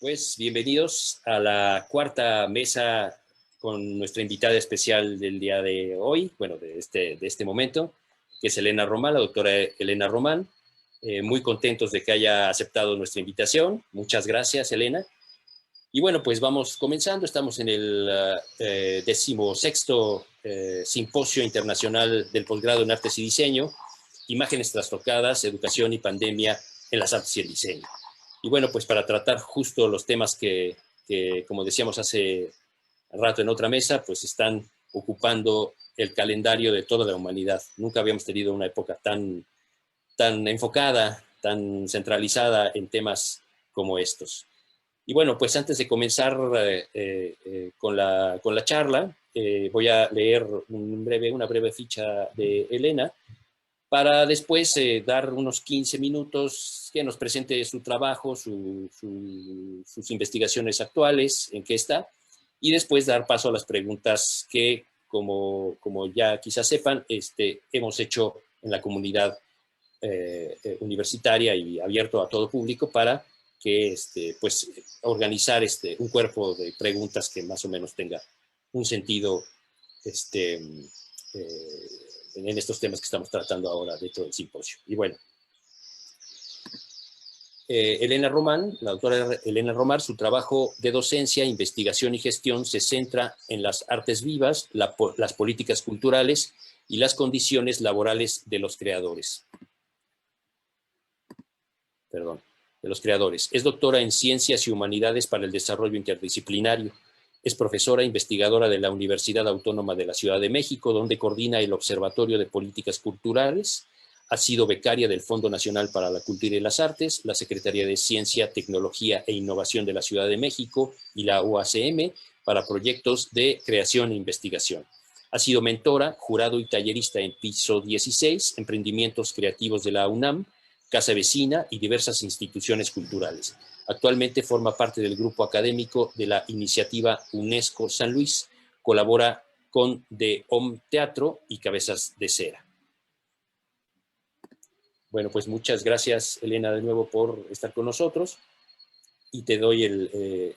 Pues bienvenidos a la cuarta mesa con nuestra invitada especial del día de hoy, bueno, de este momento, que es Elena Román, la doctora Elena Román. Muy contentos de que haya aceptado nuestra invitación. Muchas gracias, Elena. Y bueno, pues vamos comenzando. Estamos en el 16º Simposio Internacional del Posgrado en Artes y Diseño, Imágenes Trastocadas, Educación y Pandemia en las Artes y el Diseño. Y bueno, pues para tratar justo los temas que como decíamos hace rato en otra mesa, pues están ocupando el calendario de toda la humanidad. Nunca habíamos tenido una época tan enfocada, tan centralizada en temas como estos. Y bueno, pues antes de comenzar con la charla, voy a leer una breve ficha de Elena, para después dar unos 15 minutos que nos presente su trabajo, sus investigaciones actuales, en qué está, y después dar paso a las preguntas que, como ya quizás sepan, hemos hecho en la comunidad universitaria y abierto a todo público para que pues, organizar un cuerpo de preguntas que más o menos tenga un sentido en estos temas que estamos tratando ahora dentro del simposio. Y bueno, Elena Román, la doctora Elena Román, su trabajo de docencia, investigación y gestión se centra en las artes vivas, las políticas culturales y las condiciones laborales de los creadores. Es doctora en Ciencias y Humanidades para el Desarrollo Interdisciplinario. Es profesora investigadora de la Universidad Autónoma de la Ciudad de México, donde coordina el Observatorio de Políticas Culturales. Ha sido becaria del Fondo Nacional para la Cultura y las Artes, la Secretaría de Ciencia, Tecnología e Innovación de la Ciudad de México y la UACM para proyectos de creación e investigación. Ha sido mentora, jurado y tallerista en Piso 16, Emprendimientos Creativos de la UNAM, Casa Vecina y diversas instituciones culturales. Actualmente forma parte del grupo académico de la iniciativa UNESCO San Luis. Colabora con The Home Teatro y Cabezas de Cera. Bueno, pues muchas gracias, Elena, de nuevo por estar con nosotros. Y te doy el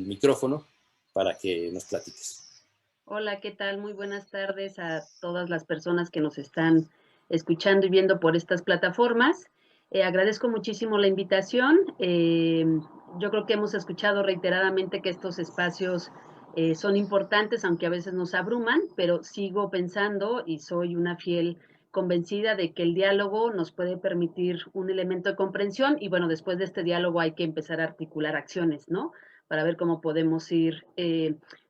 micrófono para que nos platiques. Hola, ¿qué tal? Muy buenas tardes a todas las personas que nos están escuchando y viendo por estas plataformas. Agradezco muchísimo la invitación. Yo creo que hemos escuchado reiteradamente que estos espacios son importantes, aunque a veces nos abruman, pero sigo pensando y soy una fiel convencida de que el diálogo nos puede permitir un elemento de comprensión y bueno, después de este diálogo hay que empezar a articular acciones, ¿no? Para ver cómo podemos ir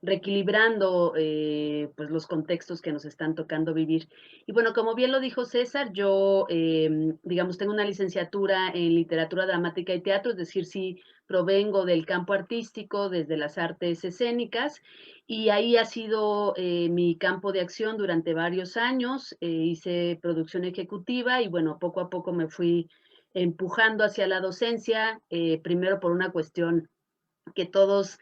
reequilibrando pues los contextos que nos están tocando vivir. Y bueno, como bien lo dijo César, yo, digamos, tengo una licenciatura en literatura dramática y teatro, es decir, sí provengo del campo artístico, desde las artes escénicas, y ahí ha sido mi campo de acción durante varios años. Hice producción ejecutiva y bueno, poco a poco me fui empujando hacia la docencia, primero por una cuestión que todos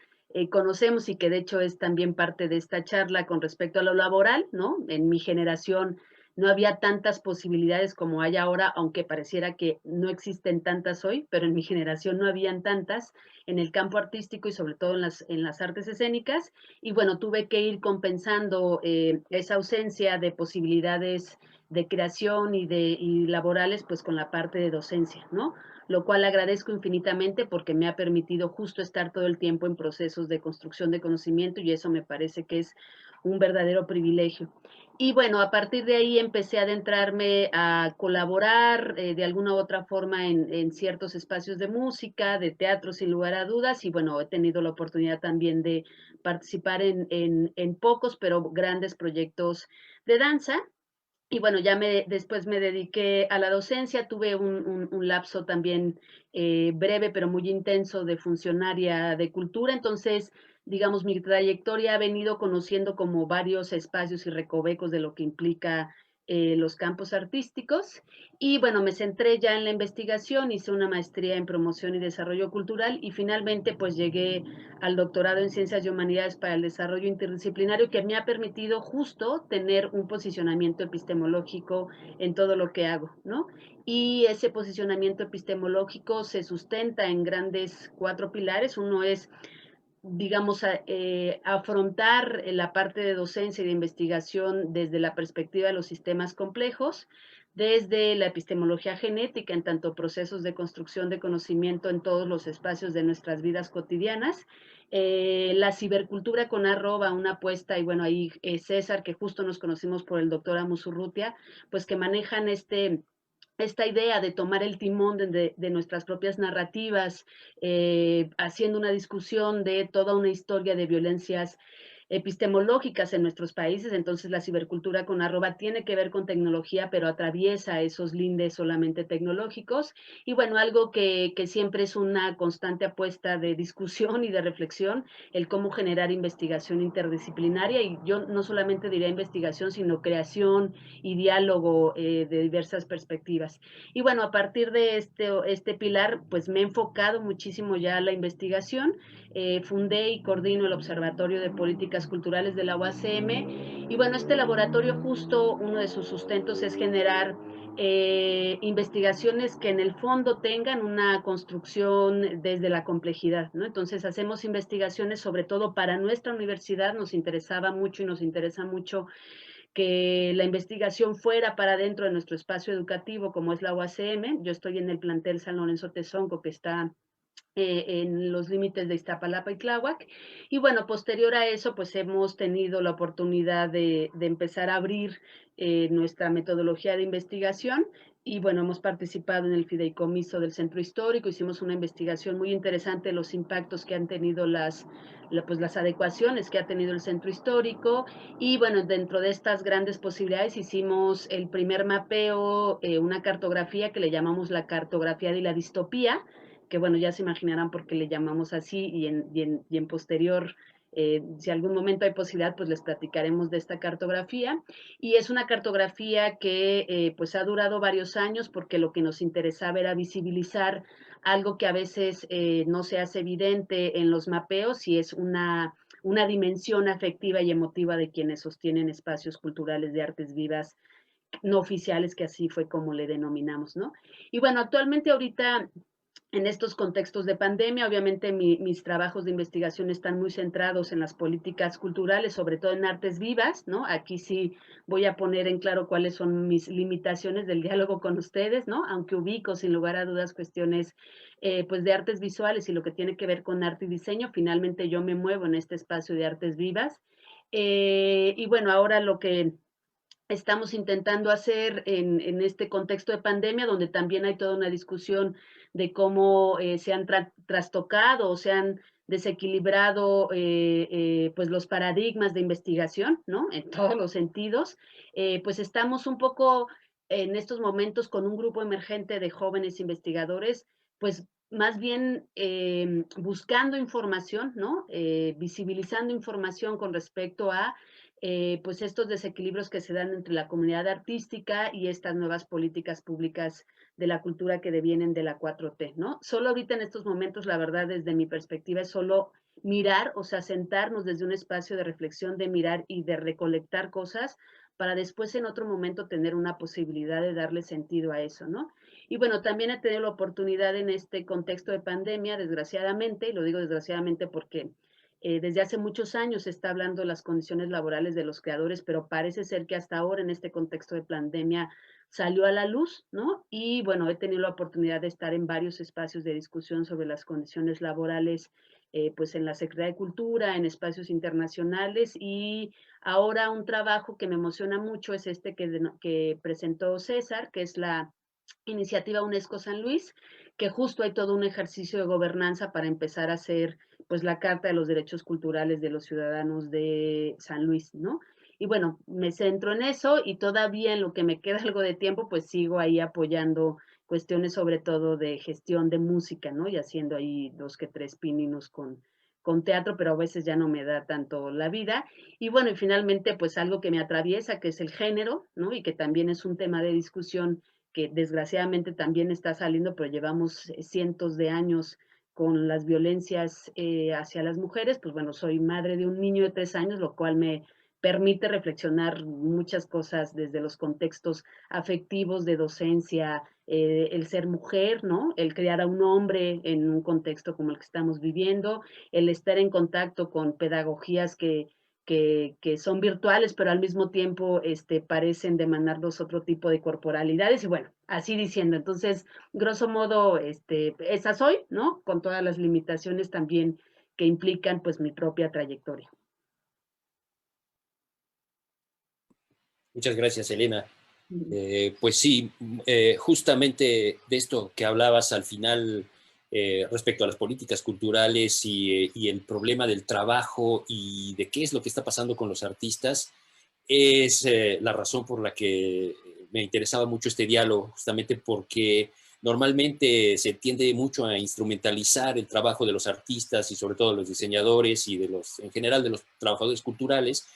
conocemos y que de hecho es también parte de esta charla con respecto a lo laboral, ¿no? En mi generación no había tantas posibilidades como hay ahora, aunque pareciera que no existen tantas hoy, pero en mi generación no habían tantas en el campo artístico y sobre todo en las artes escénicas. Y bueno, tuve que ir compensando esa ausencia de posibilidades de creación y laborales, pues con la parte de docencia, ¿no? Lo cual agradezco infinitamente porque me ha permitido justo estar todo el tiempo en procesos de construcción de conocimiento y eso me parece que es un verdadero privilegio. Y bueno, a partir de ahí empecé a adentrarme a colaborar de alguna u otra forma en ciertos espacios de música, de teatro sin lugar a dudas y bueno, he tenido la oportunidad también de participar en pocos pero grandes proyectos de danza. Y bueno, después me dediqué a la docencia, tuve un lapso también breve pero muy intenso de funcionaria de cultura, entonces, digamos, mi trayectoria ha venido conociendo como varios espacios y recovecos de lo que implica los campos artísticos. Y bueno, me centré ya en la investigación, hice una maestría en promoción y desarrollo cultural y finalmente pues llegué al doctorado en ciencias y humanidades para el desarrollo interdisciplinario, que me ha permitido justo tener un posicionamiento epistemológico en todo lo que hago, ¿no? Y ese posicionamiento epistemológico se sustenta en grandes 4 pilares. Uno es, digamos, afrontar la parte de docencia y de investigación desde la perspectiva de los sistemas complejos, desde la epistemología genética en tanto procesos de construcción de conocimiento en todos los espacios de nuestras vidas cotidianas, la cibercultura con arroba, una apuesta, y bueno, ahí César, que justo nos conocimos por el doctor Amusurrutia, pues que manejan esta idea de tomar el timón de nuestras propias narrativas, haciendo una discusión de toda una historia de violencias epistemológicas en nuestros países. Entonces la cibercultura con arroba tiene que ver con tecnología, pero atraviesa esos lindes solamente tecnológicos. Y bueno, algo que siempre es una constante apuesta de discusión y de reflexión, el cómo generar investigación interdisciplinaria. Y yo no solamente diría investigación, sino creación y diálogo de diversas perspectivas. Y bueno, a partir de este pilar, pues me he enfocado muchísimo ya a la investigación. Fundé y coordino el Observatorio de Políticas Culturales de la UACM. Y bueno, este laboratorio, justo uno de sus sustentos es generar investigaciones que en el fondo tengan una construcción desde la complejidad, ¿no? Entonces hacemos investigaciones sobre todo para nuestra universidad. Nos interesaba mucho y nos interesa mucho que la investigación fuera para dentro de nuestro espacio educativo, como es la UACM. Yo estoy en el plantel San Lorenzo Tezonco, que está en los límites de Iztapalapa y Tláhuac. Y bueno, posterior a eso, pues hemos tenido la oportunidad de empezar a abrir nuestra metodología de investigación. Y bueno, hemos participado en el fideicomiso del Centro Histórico, hicimos una investigación muy interesante de los impactos que han tenido pues las adecuaciones que ha tenido el Centro Histórico. Y bueno, dentro de estas grandes posibilidades hicimos el primer mapeo, una cartografía que le llamamos la cartografía de la distopía, que bueno, ya se imaginarán por qué le llamamos así, y en posterior, si algún momento hay posibilidad, pues les platicaremos de esta cartografía. Y es una cartografía que pues ha durado varios años, porque lo que nos interesaba era visibilizar algo que a veces no se hace evidente en los mapeos, y es una dimensión afectiva y emotiva de quienes sostienen espacios culturales de artes vivas no oficiales, que así fue como le denominamos, ¿no? Y bueno, actualmente ahorita en estos contextos de pandemia, obviamente mis trabajos de investigación están muy centrados en las políticas culturales, sobre todo en artes vivas, ¿no? Aquí sí voy a poner en claro cuáles son mis limitaciones del diálogo con ustedes, ¿no? Aunque ubico sin lugar a dudas cuestiones pues de artes visuales y lo que tiene que ver con arte y diseño, finalmente yo me muevo en este espacio de artes vivas. Y bueno, ahora lo que estamos intentando hacer en este contexto de pandemia, donde también hay toda una discusión de cómo se han trastocado o se han desequilibrado pues los paradigmas de investigación, ¿no? En todos los sentidos. Pues estamos un poco en estos momentos con un grupo emergente de jóvenes investigadores, pues más bien buscando información, ¿no? Visibilizando información con respecto a pues estos desequilibrios que se dan entre la comunidad artística y estas nuevas políticas públicas de la cultura que devienen de la 4T, ¿no? Solo ahorita en estos momentos, la verdad, desde mi perspectiva, es solo mirar, o sea, sentarnos desde un espacio de reflexión, de mirar y de recolectar cosas, para después en otro momento tener una posibilidad de darle sentido a eso, ¿no? Y bueno, también he tenido la oportunidad en este contexto de pandemia, desgraciadamente, y lo digo desgraciadamente porque desde hace muchos años se está hablando de las condiciones laborales de los creadores, pero parece ser que hasta ahora en este contexto de pandemia salió a la luz, ¿no? Y bueno, he tenido la oportunidad de estar en varios espacios de discusión sobre las condiciones laborales, pues en la Secretaría de Cultura, en espacios internacionales. Y ahora un trabajo que me emociona mucho es este que presentó César, que es la iniciativa UNESCO San Luis, que justo hay todo un ejercicio de gobernanza para empezar a hacer pues la Carta de los Derechos Culturales de los Ciudadanos de San Luis, ¿no? Y bueno, me centro en eso, y todavía en lo que me queda algo de tiempo, pues sigo ahí apoyando cuestiones sobre todo de gestión de música, ¿no? Y haciendo ahí 2 que 3 pininos con teatro, pero a veces ya no me da tanto la vida. Y bueno, y finalmente, pues algo que me atraviesa, que es el género, ¿no? Y que también es un tema de discusión que desgraciadamente también está saliendo, pero llevamos cientos de años con las violencias hacia las mujeres. Pues bueno, soy madre de un niño de 3 años, lo cual me permite reflexionar muchas cosas desde los contextos afectivos de docencia, el ser mujer, ¿no? El criar a un hombre en un contexto como el que estamos viviendo, el estar en contacto con pedagogías que son virtuales, pero al mismo tiempo parecen demandarnos otro tipo de corporalidades, y bueno, así diciendo. Entonces, grosso modo, esa soy, ¿no? Con todas las limitaciones también que implican, pues, mi propia trayectoria. Muchas gracias, Elena. Pues sí, justamente de esto que hablabas al final respecto a las políticas culturales y el problema del trabajo y de qué es lo que está pasando con los artistas, es la razón por la que me interesaba mucho este diálogo, justamente porque normalmente se tiende mucho a instrumentalizar el trabajo de los artistas y sobre todo de los diseñadores y de los, en general, de los trabajadores culturales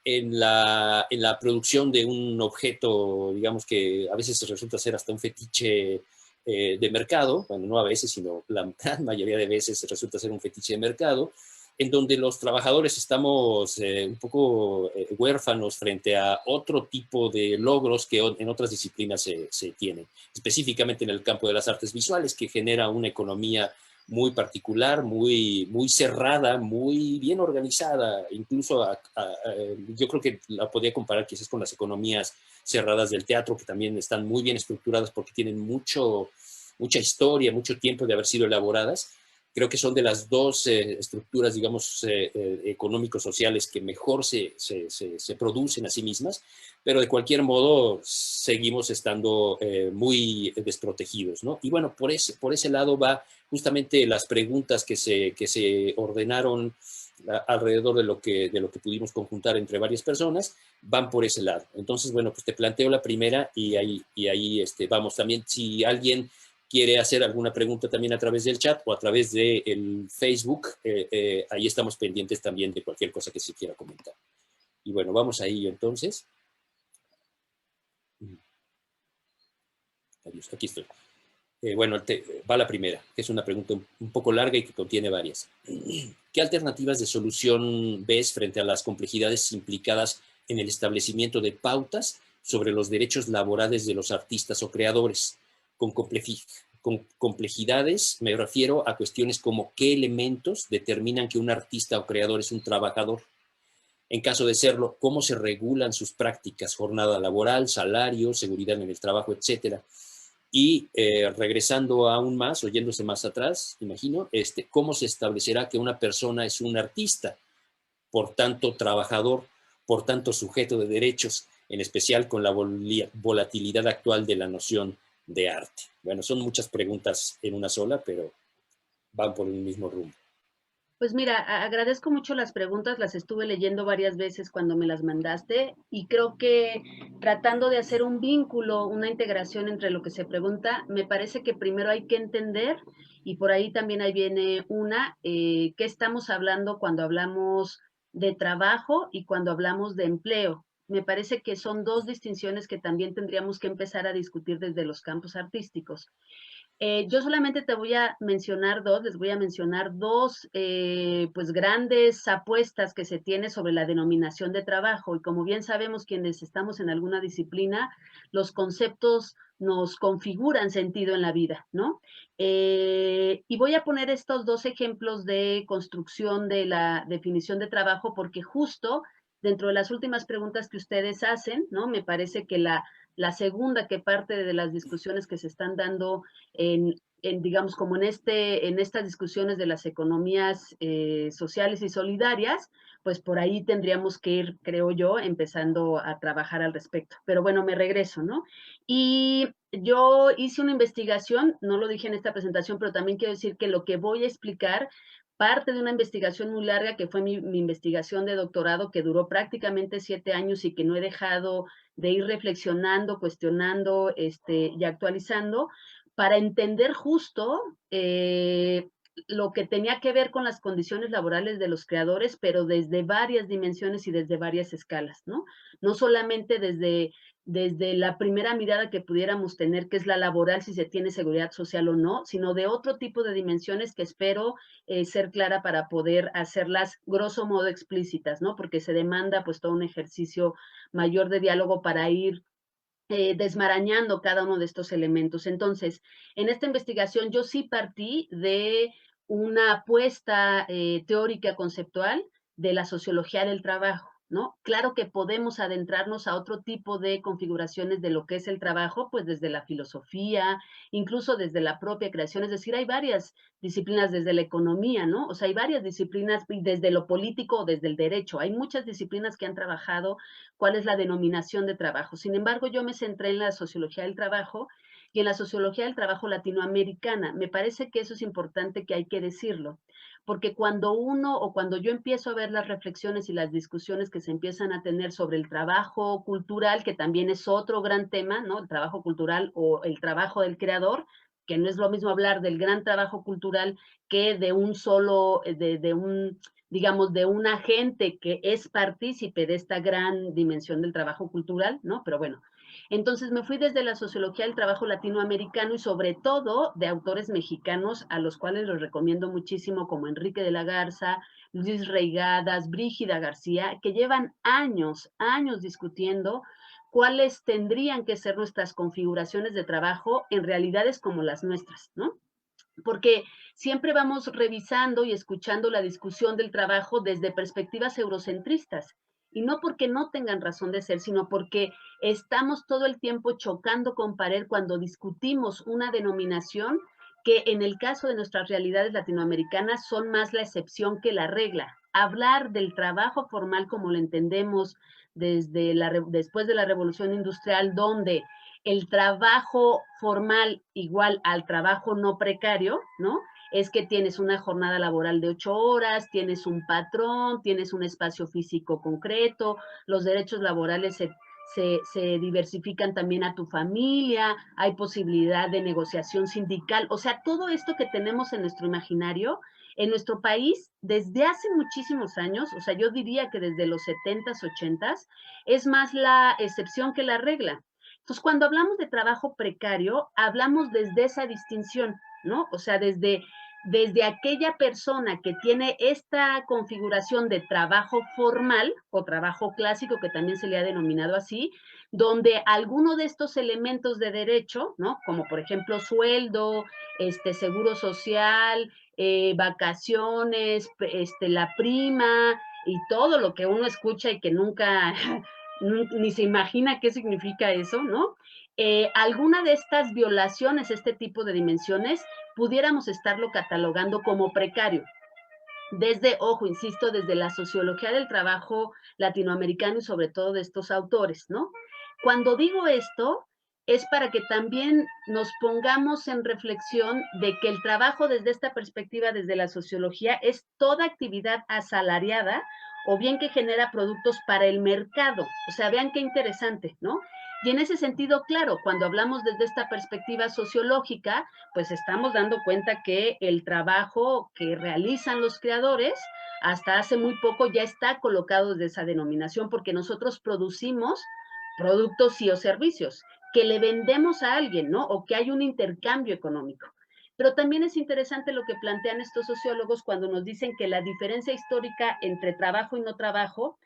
en la producción de un objeto, digamos que a veces resulta ser hasta un fetiche de mercado, bueno, no a veces, sino la gran mayoría de veces resulta ser un fetiche de mercado, en donde los trabajadores estamos un poco huérfanos frente a otro tipo de logros que en otras disciplinas se tienen, específicamente en el campo de las artes visuales, que genera una economía muy particular, muy cerrada, muy bien organizada. Incluso yo creo que la podría comparar quizás con las economías cerradas del teatro, que también están muy bien estructuradas porque tienen mucha historia, mucho tiempo de haber sido elaboradas. Creo que son de las dos estructuras, digamos, económicos sociales que mejor se producen a sí mismas, pero de cualquier modo seguimos estando muy desprotegidos, ¿no? Y bueno, por ese lado va justamente las preguntas que se ordenaron alrededor de lo que pudimos conjuntar entre varias personas, van por ese lado. Entonces, bueno, pues te planteo la primera y ahí vamos. También, si alguien quiere hacer alguna pregunta también a través del chat o a través del Facebook, ahí estamos pendientes también de cualquier cosa que se quiera comentar. Y bueno, vamos a ello entonces. Adiós, aquí estoy. Bueno, va la primera, que es una pregunta un poco larga y que contiene varias. ¿Qué alternativas de solución ves frente a las complejidades implicadas en el establecimiento de pautas sobre los derechos laborales de los artistas o creadores? Con complejidades me refiero a cuestiones como qué elementos determinan que un artista o creador es un trabajador. En caso de serlo, cómo se regulan sus prácticas, jornada laboral, salario, seguridad en el trabajo, etcétera. Y regresando aún más, oyéndose más atrás, imagino, cómo se establecerá que una persona es un artista, por tanto trabajador, por tanto sujeto de derechos, en especial con la volatilidad actual de la noción de arte. Bueno, son muchas preguntas en una sola, pero van por el mismo rumbo. Pues mira, agradezco mucho las preguntas, las estuve leyendo varias veces cuando me las mandaste, y creo que tratando de hacer un vínculo, una integración entre lo que se pregunta, me parece que primero hay que entender, y por ahí también ahí viene ¿qué estamos hablando cuando hablamos de trabajo y cuando hablamos de empleo? Me parece que son dos distinciones que también tendríamos que empezar a discutir desde los campos artísticos. Yo solamente te voy a mencionar dos, les voy a mencionar dos, pues grandes apuestas que se tiene sobre la denominación de trabajo. Y como bien sabemos quienes estamos en alguna disciplina, los conceptos nos configuran sentido en la vida, ¿no? Y voy a poner estos dos ejemplos de construcción de la definición de trabajo porque justo dentro de las últimas preguntas que ustedes hacen, ¿no? Me parece que la segunda que parte de las discusiones que se están dando digamos, como en estas discusiones de las economías sociales y solidarias, pues por ahí tendríamos que ir, creo yo, empezando a trabajar al respecto. Pero bueno, me regreso, ¿no? Y yo hice una investigación, no lo dije en esta presentación, pero también quiero decir que lo que voy a explicar parte de una investigación muy larga que fue mi investigación de doctorado que duró prácticamente 7 años y que no he dejado de ir reflexionando, cuestionando y actualizando para entender justo lo que tenía que ver con las condiciones laborales de los creadores, pero desde varias dimensiones y desde varias escalas, ¿no? No solamente desde la primera mirada que pudiéramos tener, que es la laboral, si se tiene seguridad social o no, sino de otro tipo de dimensiones que espero ser clara para poder hacerlas grosso modo explícitas, ¿no? Porque se demanda pues todo un ejercicio mayor de diálogo para ir desmarañando cada uno de estos elementos. Entonces, en esta investigación yo sí partí de una apuesta teórica conceptual de la sociología del trabajo, ¿no? Claro que podemos adentrarnos a otro tipo de configuraciones de lo que es el trabajo, pues desde la filosofía, incluso desde la propia creación, es decir, hay varias disciplinas desde la economía, ¿no? O sea, hay varias disciplinas desde lo político o desde el derecho, hay muchas disciplinas que han trabajado cuál es la denominación de trabajo. Sin embargo, yo me centré en la sociología del trabajo y en la sociología del trabajo latinoamericana. Me parece que eso es importante que hay que decirlo, porque cuando uno o cuando yo empiezo a ver las reflexiones y las discusiones que se empiezan a tener sobre el trabajo cultural, que también es otro gran tema, ¿no? El trabajo cultural o el trabajo del creador, que no es lo mismo hablar del gran trabajo cultural que de un solo, de un digamos, de un agente que es partícipe de esta gran dimensión del trabajo cultural, ¿no? Pero bueno, entonces me fui desde la sociología del trabajo latinoamericano y sobre todo de autores mexicanos a los cuales los recomiendo muchísimo, como Enrique de la Garza, Luis Reigadas, Brígida García, que llevan años, años discutiendo cuáles tendrían que ser nuestras configuraciones de trabajo en realidades como las nuestras, ¿no? Porque siempre vamos revisando y escuchando la discusión del trabajo desde perspectivas eurocentristas. Y no porque no tengan razón de ser, sino porque estamos todo el tiempo chocando con pared cuando discutimos una denominación que en el caso de nuestras realidades latinoamericanas son más la excepción que la regla. Hablar del trabajo formal como lo entendemos después de la revolución industrial, donde el trabajo formal igual al trabajo no precario, ¿no? Es que tienes una jornada laboral de 8 horas, tienes un patrón, tienes un espacio físico concreto, los derechos laborales se diversifican también a tu familia, hay posibilidad de negociación sindical, o sea, todo esto que tenemos en nuestro imaginario, en nuestro país, desde hace muchísimos años, o sea, yo diría que desde los 70s, 80s, es más la excepción que la regla. Entonces, cuando hablamos de trabajo precario, hablamos desde esa distinción, ¿no? O sea, desde aquella persona que tiene esta configuración de trabajo formal o trabajo clásico, que también se le ha denominado así, donde alguno de estos elementos de derecho, ¿no? Como por ejemplo sueldo, seguro social, vacaciones, la prima y todo lo que uno escucha y que nunca ni se imagina qué significa eso, ¿no? Alguna de estas violaciones, este tipo de dimensiones, pudiéramos estarlo catalogando como precario. Desde, ojo, insisto, desde la sociología del trabajo latinoamericano y sobre todo de estos autores, ¿no? Cuando digo esto, es para que también nos pongamos en reflexión de que el trabajo desde esta perspectiva, desde la sociología, es toda actividad asalariada o bien que genera productos para el mercado. O sea, vean qué interesante, ¿no? Y en ese sentido, claro, cuando hablamos desde esta perspectiva sociológica, pues estamos dando cuenta que el trabajo que realizan los creadores hasta hace muy poco ya está colocado desde esa denominación porque nosotros producimos productos y o servicios que le vendemos a alguien, ¿no? O que hay un intercambio económico. Pero también es interesante lo que plantean estos sociólogos cuando nos dicen que la diferencia histórica entre trabajo y no trabajo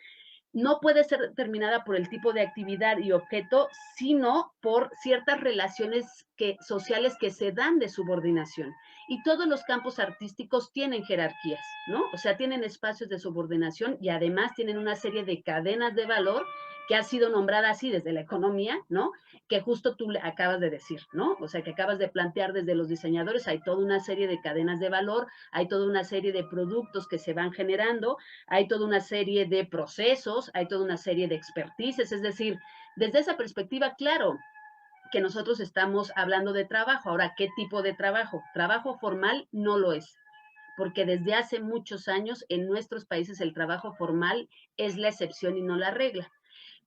no puede ser determinada por el tipo de actividad y objeto, sino por ciertas relaciones sociales que se dan de subordinación. Y todos los campos artísticos tienen jerarquías, ¿no? O sea, tienen espacios de subordinación y además tienen una serie de cadenas de valor que ha sido nombrada así desde la economía, ¿no? Que justo tú acabas de decir, ¿no? O sea, que acabas de plantear desde los diseñadores, hay toda una serie de cadenas de valor, hay toda una serie de productos que se van generando, hay toda una serie de procesos, hay toda una serie de expertices, es decir, desde esa perspectiva, claro, que nosotros estamos hablando de trabajo. Ahora, ¿qué tipo de trabajo? Trabajo formal no lo es, porque desde hace muchos años en nuestros países el trabajo formal es la excepción y no la regla.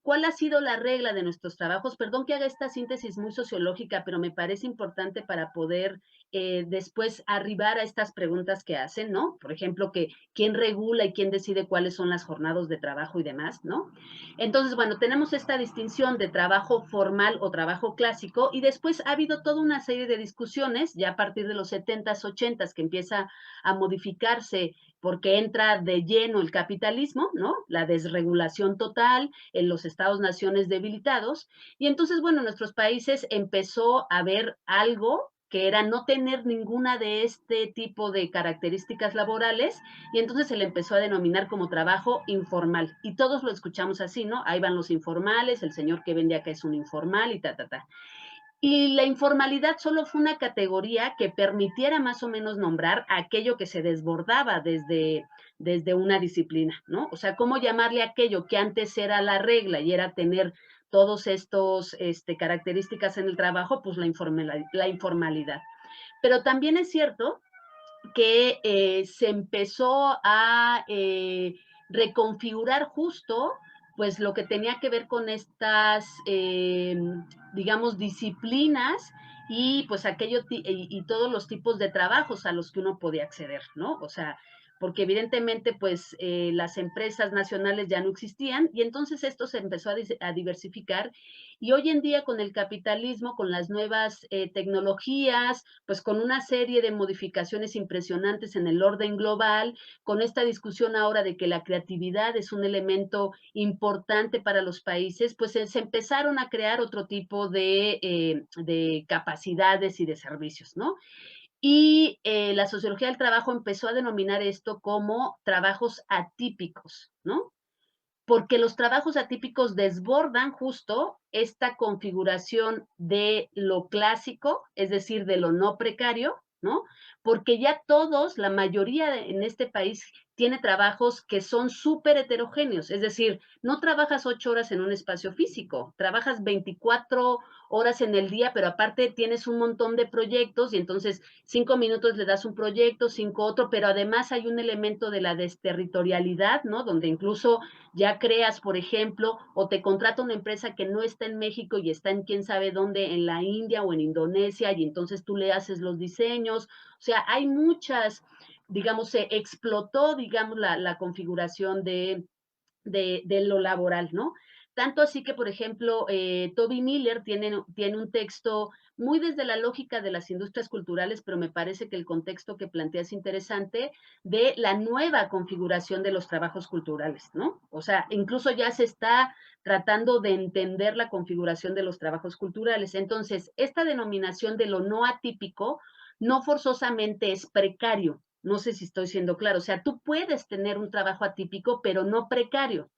¿cuál ha sido la regla de nuestros trabajos? Perdón que haga esta síntesis muy sociológica, pero me parece importante para poder después arribar a estas preguntas que hacen, ¿no? Por ejemplo, que quién regula y quién decide cuáles son las jornadas de trabajo y demás, ¿no? Entonces, bueno, tenemos esta distinción de trabajo formal o trabajo clásico, y después ha habido toda una serie de discusiones, ya a partir de los 70s, 80s, que empieza a modificarse porque entra de lleno el capitalismo, ¿no? La desregulación total en los estados-naciones debilitados, y entonces, bueno, en nuestros países empezó a haber algo que era no tener ninguna de este tipo de características laborales, y entonces se le empezó a denominar como trabajo informal, y todos lo escuchamos así, ¿no? Ahí van los informales, el señor que vende acá es un informal y ta, ta, ta. Y la informalidad solo fue una categoría que permitiera más o menos nombrar aquello que se desbordaba desde una disciplina, ¿no? O sea, ¿cómo llamarle aquello que antes era la regla y era tener todos estos características en el trabajo? Pues la informalidad. Pero también es cierto que se empezó a reconfigurar justo pues lo que tenía que ver con estas, digamos, disciplinas y pues aquello y todos los tipos de trabajos a los que uno podía acceder, ¿no? O sea, porque evidentemente pues las empresas nacionales ya no existían, y entonces esto se empezó a diversificar, y hoy en día con el capitalismo, con las nuevas tecnologías, pues con una serie de modificaciones impresionantes en el orden global, con esta discusión ahora de que la creatividad es un elemento importante para los países, pues se empezaron a crear otro tipo de capacidades y de servicios, ¿no? Y la sociología del trabajo empezó a denominar esto como trabajos atípicos, ¿no? Porque los trabajos atípicos desbordan justo esta configuración de lo clásico, es decir, de lo no precario, ¿no? Porque ya todos, la mayoría en este país tiene trabajos que son súper heterogéneos, es decir, no trabajas 8 horas en un espacio físico, trabajas 24 horas en el día, pero aparte tienes un montón de proyectos, y entonces 5 minutos le das un proyecto, 5 otro, pero además hay un elemento de la desterritorialidad, ¿no? Donde incluso ya creas, por ejemplo, o te contrata una empresa que no está en México y está en quién sabe dónde, en la India o en Indonesia, y entonces tú le haces los diseños. O sea, hay muchas, digamos, se explotó, digamos, la configuración de lo laboral, ¿no? Tanto así que, por ejemplo, Toby Miller tiene un texto muy desde la lógica de las industrias culturales, pero me parece que el contexto que plantea es interesante, de la nueva configuración de los trabajos culturales, ¿no? O sea, incluso ya se está tratando de entender la configuración de los trabajos culturales. Entonces, esta denominación de lo no atípico no forzosamente es precario. No sé si estoy siendo claro. O sea, tú puedes tener un trabajo atípico, pero no precario,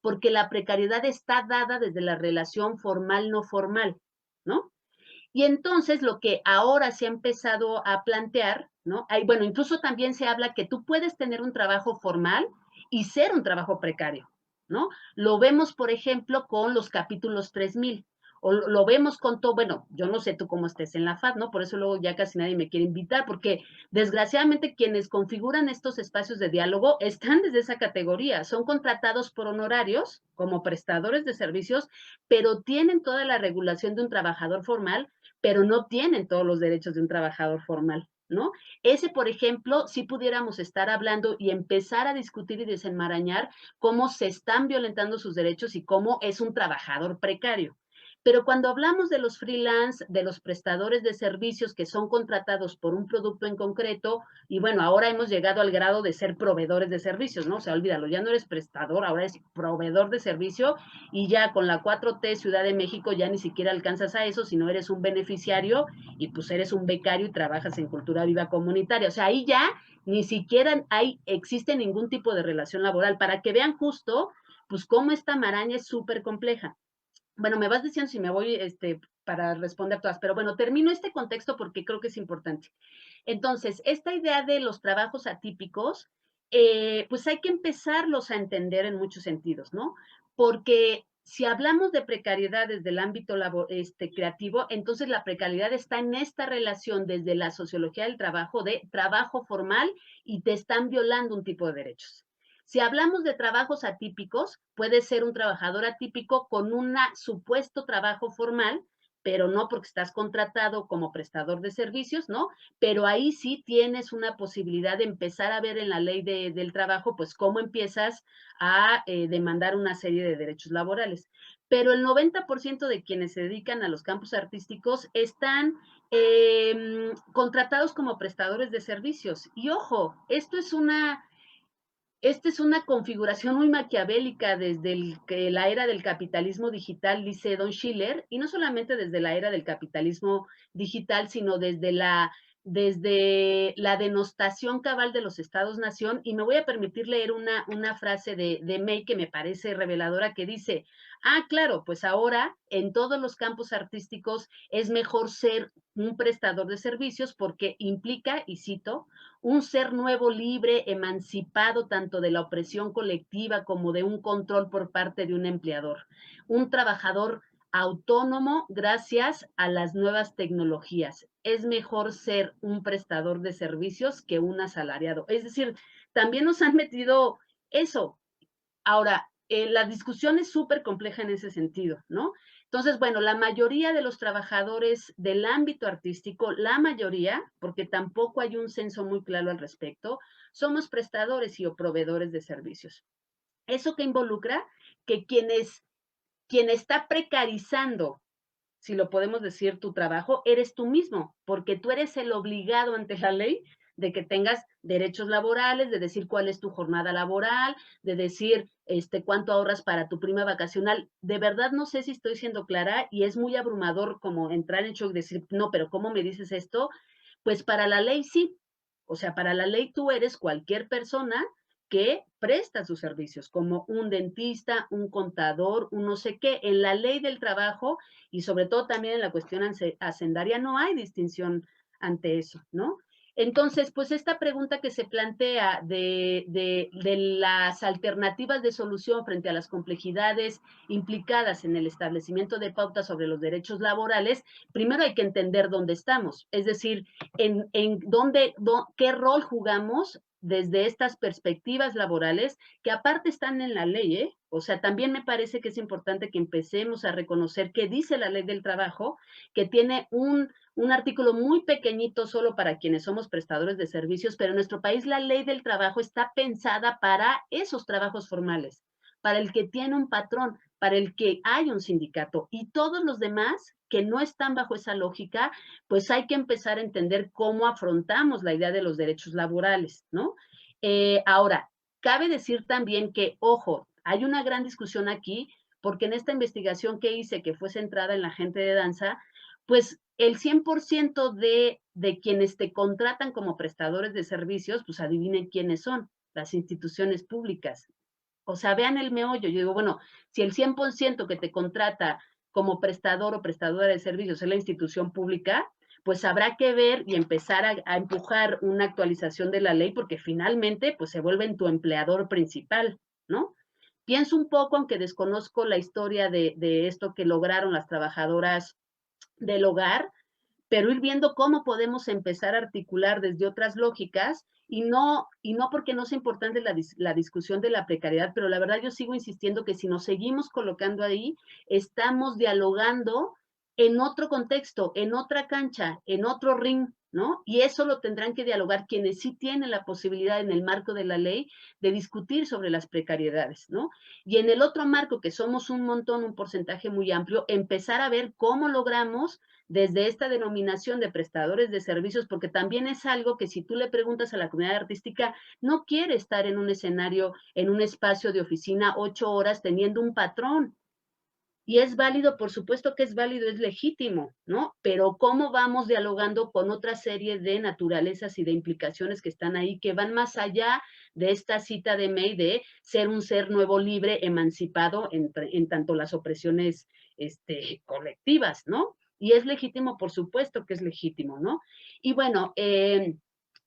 porque la precariedad está dada desde la relación formal-no formal, ¿no? Y entonces lo que ahora se ha empezado a plantear, ¿no? Bueno, incluso también se habla que tú puedes tener un trabajo formal y ser un trabajo precario, ¿no? Lo vemos, por ejemplo, con los capítulos 3000, o lo vemos con todo, bueno, yo no sé tú cómo estés en la FAD, ¿no? Por eso luego ya casi nadie me quiere invitar, porque desgraciadamente quienes configuran estos espacios de diálogo están desde esa categoría, son contratados por honorarios como prestadores de servicios, pero tienen toda la regulación de un trabajador formal, pero no tienen todos los derechos de un trabajador formal, ¿no? Ese, por ejemplo, si pudiéramos estar hablando y empezar a discutir y desenmarañar cómo se están violentando sus derechos y cómo es un trabajador precario. Pero cuando hablamos de los freelance, de los prestadores de servicios que son contratados por un producto en concreto, y bueno, ahora hemos llegado al grado de ser proveedores de servicios, ¿no? O sea, olvídalo, ya no eres prestador, ahora eres proveedor de servicio, y ya con la 4T Ciudad de México ya ni siquiera alcanzas a eso, sino eres un beneficiario y pues eres un becario y trabajas en cultura viva comunitaria. O sea, ahí ya ni siquiera existe ningún tipo de relación laboral, para que vean justo pues cómo esta maraña es súper compleja. Bueno, me vas diciendo si me voy para responder todas, pero bueno, termino este contexto porque creo que es importante. Entonces, esta idea de los trabajos atípicos, pues hay que empezarlos a entender en muchos sentidos, ¿no? Porque si hablamos de precariedad desde el ámbito creativo, entonces la precariedad está en esta relación desde la sociología del trabajo, de trabajo formal, y te están violando un tipo de derechos. Si hablamos de trabajos atípicos, puede ser un trabajador atípico con un supuesto trabajo formal, pero no porque estás contratado como prestador de servicios, ¿no? Pero ahí sí tienes una posibilidad de empezar a ver en la ley del trabajo, pues cómo empiezas a demandar una serie de derechos laborales. Pero el 90% de quienes se dedican a los campos artísticos están contratados como prestadores de servicios. Y ojo, esta es una configuración muy maquiavélica desde la era del capitalismo digital, dice Don Schiller, y no solamente desde la era del capitalismo digital, sino desde la denostación cabal de los estados-nación. Y me voy a permitir leer una frase de May que me parece reveladora, que dice, claro, pues ahora en todos los campos artísticos es mejor ser un prestador de servicios porque implica, y cito, un ser nuevo, libre, emancipado tanto de la opresión colectiva como de un control por parte de un empleador, un trabajador autónomo gracias a las nuevas tecnologías. Es mejor ser un prestador de servicios que un asalariado. Es decir, también nos han metido eso. Ahora, la discusión es súper compleja en ese sentido, ¿no? Entonces, bueno, la mayoría de los trabajadores del ámbito artístico, la mayoría, porque tampoco hay un censo muy claro al respecto, somos prestadores y o proveedores de servicios. ¿Eso que involucra? Que quien está precarizando, si lo podemos decir, tu trabajo, eres tú mismo, porque tú eres el obligado ante la ley de que tengas derechos laborales, de decir cuál es tu jornada laboral, de decir cuánto ahorras para tu prima vacacional. De verdad no sé si estoy siendo clara y es muy abrumador como entrar en shock y decir, no, pero ¿cómo me dices esto? Pues para la ley sí. O sea, para la ley tú eres cualquier persona que presta sus servicios, como un dentista, un contador, un no sé qué. En la ley del trabajo y sobre todo también en la cuestión hacendaria no hay distinción ante eso, ¿no? Entonces, pues esta pregunta que se plantea de las alternativas de solución frente a las complejidades implicadas en el establecimiento de pautas sobre los derechos laborales, primero hay que entender dónde estamos, es decir, qué rol jugamos desde estas perspectivas laborales, que aparte están en la ley, ¿eh? O sea, también me parece que es importante que empecemos a reconocer qué dice la ley del trabajo, que tiene un artículo muy pequeñito solo para quienes somos prestadores de servicios, pero en nuestro país la ley del trabajo está pensada para esos trabajos formales, para el que tiene un patrón, para el que hay un sindicato, y todos los demás que no están bajo esa lógica, pues hay que empezar a entender cómo afrontamos la idea de los derechos laborales, ¿no? Ahora, cabe decir también que, ojo, hay una gran discusión aquí, porque en esta investigación que hice, que fue centrada en la gente de danza, pues el 100% de quienes te contratan como prestadores de servicios, pues adivinen quiénes son, las instituciones públicas. O sea, vean el meollo. Yo digo, bueno, si el 100% que te contrata como prestador o prestadora de servicios es la institución pública, pues habrá que ver y empezar a empujar una actualización de la ley porque finalmente pues se vuelven tu empleador principal, ¿no? Pienso un poco, aunque desconozco la historia de esto que lograron las trabajadoras del hogar, pero ir viendo cómo podemos empezar a articular desde otras lógicas y no porque no sea importante la discusión de la precariedad, pero la verdad yo sigo insistiendo que si nos seguimos colocando ahí, estamos dialogando en otro contexto, en otra cancha, en otro ring, ¿no? Y eso lo tendrán que dialogar quienes sí tienen la posibilidad en el marco de la ley de discutir sobre las precariedades, ¿no? Y en el otro marco, que somos un montón, un porcentaje muy amplio, empezar a ver cómo logramos desde esta denominación de prestadores de servicios, porque también es algo que si tú le preguntas a la comunidad artística, no quiere estar en un escenario, en un espacio de oficina 8 horas teniendo un patrón. Y es válido, por supuesto que es válido, es legítimo, ¿no? Pero cómo vamos dialogando con otra serie de naturalezas y de implicaciones que están ahí, que van más allá de esta cita de May de ser un ser nuevo, libre, emancipado en tanto las opresiones colectivas, ¿no? Y es legítimo, por supuesto que es legítimo, ¿no? Y bueno, en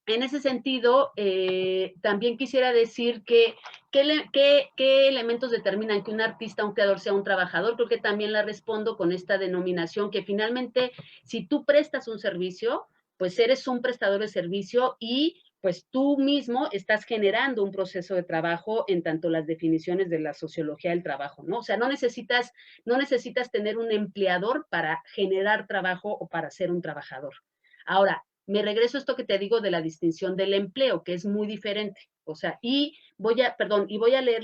ese sentido, también quisiera decir que ¿qué elementos determinan que un artista, un creador sea un trabajador? Creo que también la respondo con esta denominación, que finalmente, si tú prestas un servicio, pues eres un prestador de servicio y pues tú mismo estás generando un proceso de trabajo en tanto las definiciones de la sociología del trabajo, ¿no? O sea, no necesitas tener un empleador para generar trabajo o para ser un trabajador. Ahora, me regreso a esto que te digo de la distinción del empleo, que es muy diferente. O sea, y voy a leer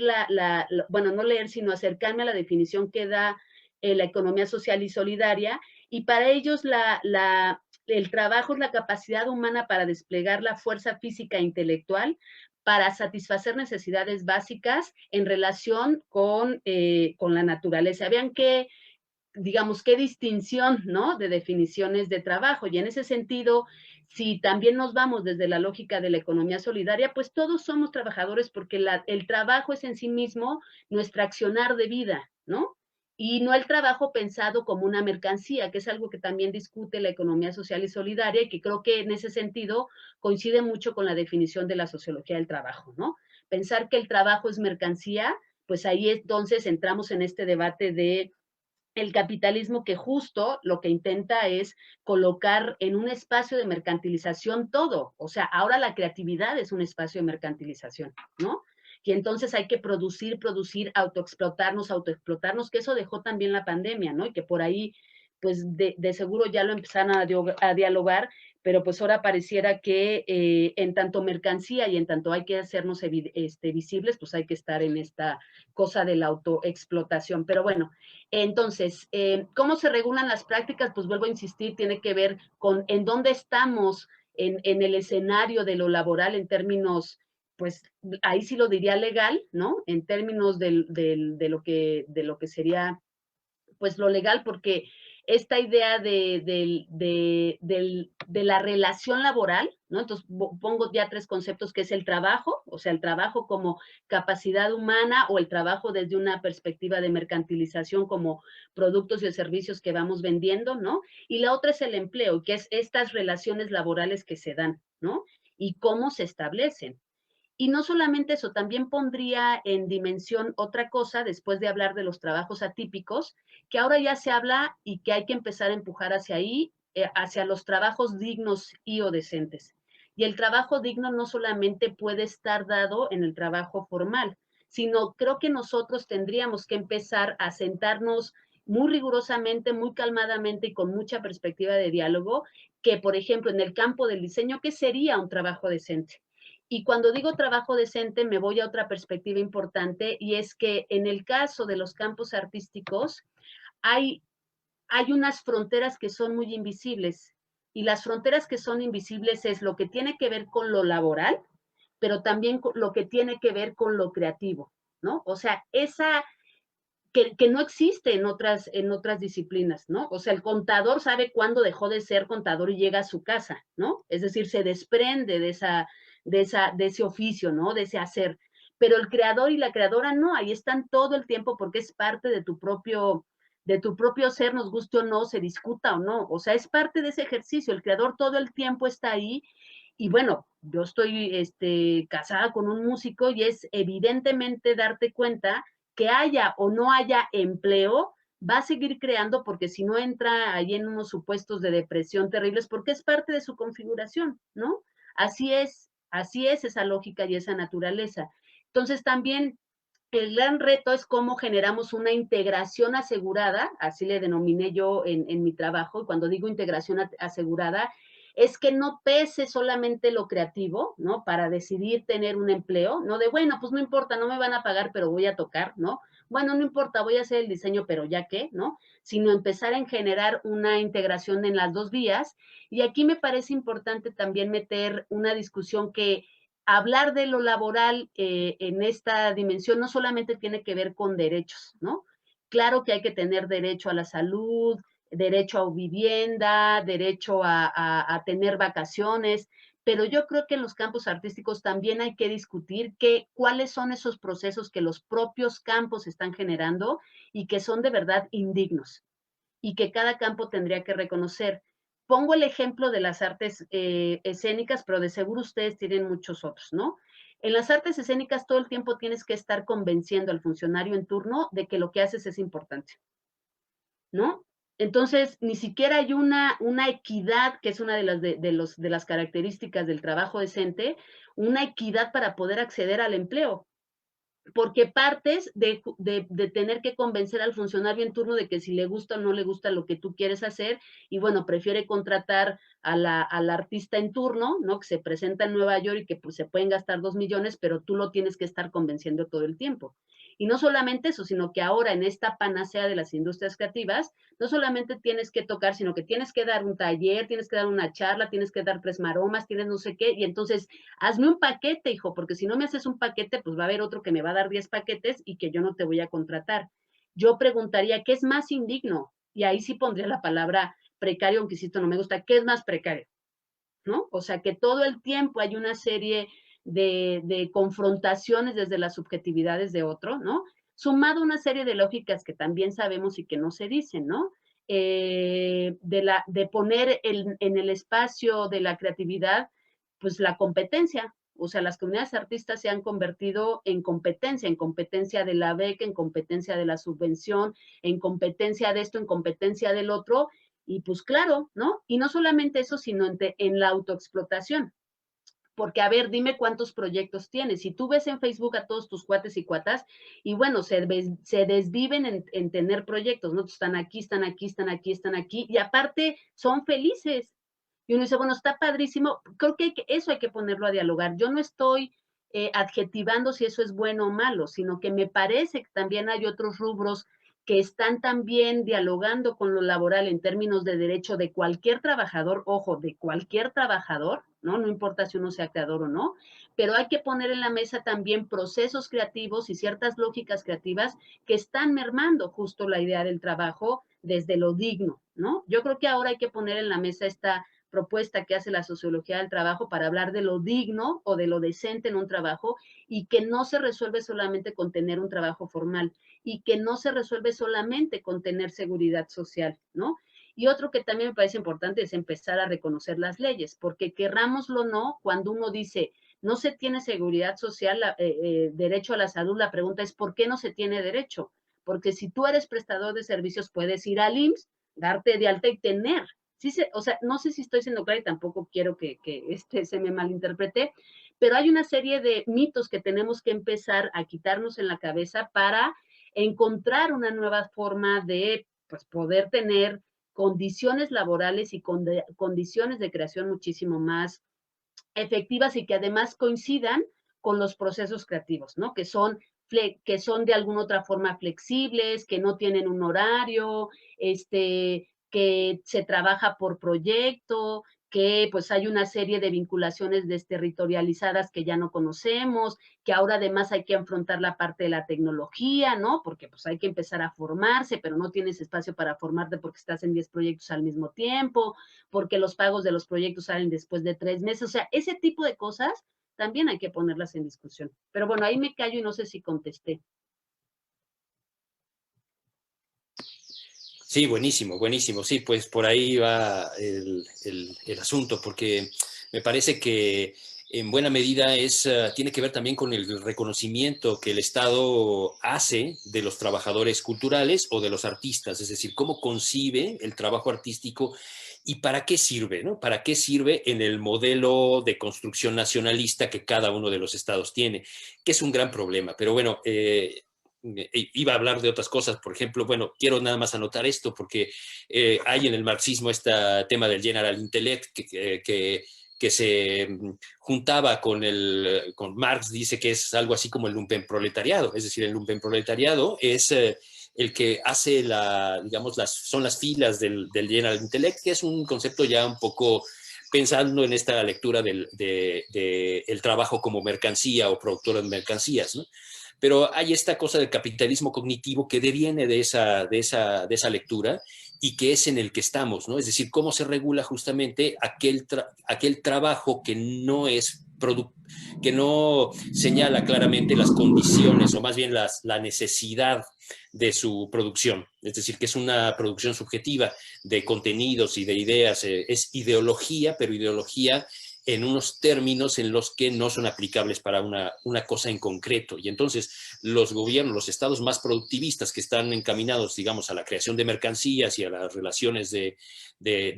bueno, no leer, sino acercarme a la definición que da la economía social y solidaria, y para ellos el trabajo es la capacidad humana para desplegar la fuerza física e intelectual para satisfacer necesidades básicas en relación con la naturaleza. Vean qué, digamos, qué distinción, ¿no?, de definiciones de trabajo. Y en ese sentido, si también nos vamos desde la lógica de la economía solidaria, pues todos somos trabajadores porque el trabajo es en sí mismo nuestra accionar de vida, ¿no? Y no el trabajo pensado como una mercancía, que es algo que también discute la economía social y solidaria y que creo que en ese sentido coincide mucho con la definición de la sociología del trabajo, ¿no? Pensar que el trabajo es mercancía, pues ahí entonces entramos en este debate de el capitalismo, que justo lo que intenta es colocar en un espacio de mercantilización todo. O sea, ahora la creatividad es un espacio de mercantilización, ¿no? Y entonces hay que producir, autoexplotarnos, que eso dejó también la pandemia, ¿no? Y que por ahí, pues de seguro ya lo empezaron a dialogar, pero pues ahora pareciera que en tanto mercancía y en tanto hay que hacernos visibles, pues hay que estar en esta cosa de la autoexplotación. Pero bueno, entonces, ¿cómo se regulan las prácticas? Pues vuelvo a insistir, tiene que ver con en dónde estamos en el escenario de lo laboral en términos, pues ahí sí lo diría legal, ¿no? En términos de lo que sería pues lo legal, porque esta idea de la relación laboral, ¿no? Entonces pongo ya tres conceptos, que es el trabajo, o sea, el trabajo como capacidad humana o el trabajo desde una perspectiva de mercantilización como productos y servicios que vamos vendiendo, ¿no? Y la otra es el empleo, que es estas relaciones laborales que se dan, ¿no? Y cómo se establecen. Y no solamente eso, también pondría en dimensión otra cosa, después de hablar de los trabajos atípicos, que ahora ya se habla y que hay que empezar a empujar hacia ahí, hacia los trabajos dignos y o decentes. Y el trabajo digno no solamente puede estar dado en el trabajo formal, sino creo que nosotros tendríamos que empezar a sentarnos muy rigurosamente, muy calmadamente y con mucha perspectiva de diálogo, que por ejemplo en el campo del diseño, ¿qué sería un trabajo decente? Y cuando digo trabajo decente, me voy a otra perspectiva importante, y es que en el caso de los campos artísticos hay, hay unas fronteras que son muy invisibles. Y las fronteras que son invisibles es lo que tiene que ver con lo laboral, pero también lo que tiene que ver con lo creativo, ¿no? O sea, esa que no existe en otras disciplinas, ¿no? O sea, el contador sabe cuándo dejó de ser contador y llega a su casa, ¿no? Es decir, se desprende de ese oficio, ¿no? De ese hacer. Pero el creador y la creadora no, ahí están todo el tiempo porque es parte de tu propio ser, nos guste o no, se discuta o no. O sea, es parte de ese ejercicio. El creador todo el tiempo está ahí. Y bueno, yo estoy casada con un músico y es evidentemente darte cuenta que haya o no haya empleo, va a seguir creando porque si no entra ahí en unos supuestos de depresión terribles, porque es parte de su configuración, ¿no? Así es esa lógica y esa naturaleza. Entonces también el gran reto es cómo generamos una integración asegurada, así le denominé yo en mi trabajo, y cuando digo integración asegurada, es que no pese solamente lo creativo, ¿no? Para decidir tener un empleo, no de, bueno, pues no importa, no me van a pagar, pero voy a tocar, ¿no? Bueno, no importa, voy a hacer el diseño, pero ya qué, ¿no? Sino empezar en generar una integración en las dos vías. Y aquí me parece importante también meter una discusión que hablar de lo laboral en esta dimensión no solamente tiene que ver con derechos, ¿no? Claro que hay que tener derecho a la salud, derecho a vivienda, derecho a tener vacaciones, pero yo creo que en los campos artísticos también hay que discutir cuáles son esos procesos que los propios campos están generando y que son de verdad indignos y que cada campo tendría que reconocer. Pongo el ejemplo de las artes escénicas, pero de seguro ustedes tienen muchos otros, ¿no? En las artes escénicas todo el tiempo tienes que estar convenciendo al funcionario en turno de que lo que haces es importante, ¿no? Entonces, ni siquiera hay una equidad, que es una de las características del trabajo decente, una equidad para poder acceder al empleo, porque partes de tener que convencer al funcionario en turno de que si le gusta o no le gusta lo que tú quieres hacer, y bueno, prefiere contratar al artista en turno, ¿no? Que se presenta en Nueva York y que pues, se pueden gastar 2 millones, pero tú lo tienes que estar convenciendo todo el tiempo. Y no solamente eso, sino que ahora en esta panacea de las industrias creativas, no solamente tienes que tocar, sino que tienes que dar un taller, tienes que dar una charla, tienes que dar 3 maromas, tienes no sé qué, y entonces hazme un paquete, hijo, porque si no me haces un paquete, pues va a haber otro que me va a dar 10 paquetes y que yo no te voy a contratar. Yo preguntaría, ¿qué es más indigno? Y ahí sí pondría la palabra precario, aunque esto no me gusta, ¿qué es más precario? ¿No? O sea, que todo el tiempo hay una serie de confrontaciones desde las subjetividades de otro, ¿no? Sumado a una serie de lógicas que también sabemos y que no se dicen, ¿no? De poner en el espacio de la creatividad, pues la competencia. O sea, las comunidades artistas se han convertido en competencia de la beca, en competencia de la subvención, en competencia de esto, en competencia del otro, y pues claro, ¿no? Y no solamente eso, sino en la autoexplotación. Porque, a ver, dime cuántos proyectos tienes. Si tú ves en Facebook a todos tus cuates y cuatas, y bueno, se desviven en tener proyectos, ¿no? Están aquí, están aquí, están aquí, están aquí, y aparte son felices. Y uno dice, bueno, está padrísimo. Creo que, eso hay que ponerlo a dialogar. Yo no estoy adjetivando si eso es bueno o malo, sino que me parece que también hay otros rubros que están también dialogando con lo laboral en términos de derecho de cualquier trabajador, ojo, de cualquier trabajador, ¿no? No importa si uno sea creador o no, pero hay que poner en la mesa también procesos creativos y ciertas lógicas creativas que están mermando justo la idea del trabajo desde lo digno, ¿no? Yo creo que ahora hay que poner en la mesa esta propuesta que hace la sociología del trabajo para hablar de lo digno o de lo decente en un trabajo y que no se resuelve solamente con tener un trabajo formal y que no se resuelve solamente con tener seguridad social, ¿no? Y otro que también me parece importante es empezar a reconocer las leyes, porque querrámoslo o no, cuando uno dice no se tiene seguridad social, derecho a la salud, la pregunta es ¿por qué no se tiene derecho? Porque si tú eres prestador de servicios, puedes ir al IMSS, darte de alta y tener. Sí o sea, no sé si estoy siendo clara y tampoco quiero que se me malinterprete, pero hay una serie de mitos que tenemos que empezar a quitarnos en la cabeza para encontrar una nueva forma de pues, poder tener condiciones laborales y condiciones de creación muchísimo más efectivas y que además coincidan con los procesos creativos, ¿no? Que son de alguna otra forma flexibles, que no tienen un horario, que se trabaja por proyecto, que pues hay una serie de vinculaciones desterritorializadas que ya no conocemos, que ahora además hay que afrontar la parte de la tecnología, ¿no? Porque pues hay que empezar a formarse, pero no tienes espacio para formarte porque estás en 10 proyectos al mismo tiempo, porque los pagos de los proyectos salen después de 3 meses. O sea, ese tipo de cosas también hay que ponerlas en discusión. Pero bueno, ahí me callo y no sé si contesté. Sí, buenísimo, buenísimo. Sí, pues por ahí va el asunto, porque me parece que en buena medida tiene que ver también con el reconocimiento que el Estado hace de los trabajadores culturales o de los artistas, es decir, cómo concibe el trabajo artístico y para qué sirve, ¿no? ¿Para qué sirve en el modelo de construcción nacionalista que cada uno de los estados tiene? Que es un gran problema. Pero bueno, iba a hablar de otras cosas, por ejemplo, bueno, quiero nada más anotar esto porque hay en el marxismo este tema del general intellect que se juntaba con Marx, dice que es algo así como el lumpenproletariado, es decir, el lumpenproletariado es el que hace digamos, son las filas del general intellect, que es un concepto ya un poco pensando en esta lectura el trabajo como mercancía o productor de mercancías, ¿no? Pero hay esta cosa del capitalismo cognitivo que deviene de esa lectura y que es en el que estamos, ¿no? Es decir, cómo se regula justamente aquel trabajo que no es que no señala claramente las condiciones o más bien la necesidad de su producción. Es decir, que es una producción subjetiva de contenidos y de ideas, es ideología, pero ideología en unos términos en los que no son aplicables para una cosa en concreto. Y entonces los gobiernos, los estados más productivistas que están encaminados, digamos, a la creación de mercancías y a las relaciones de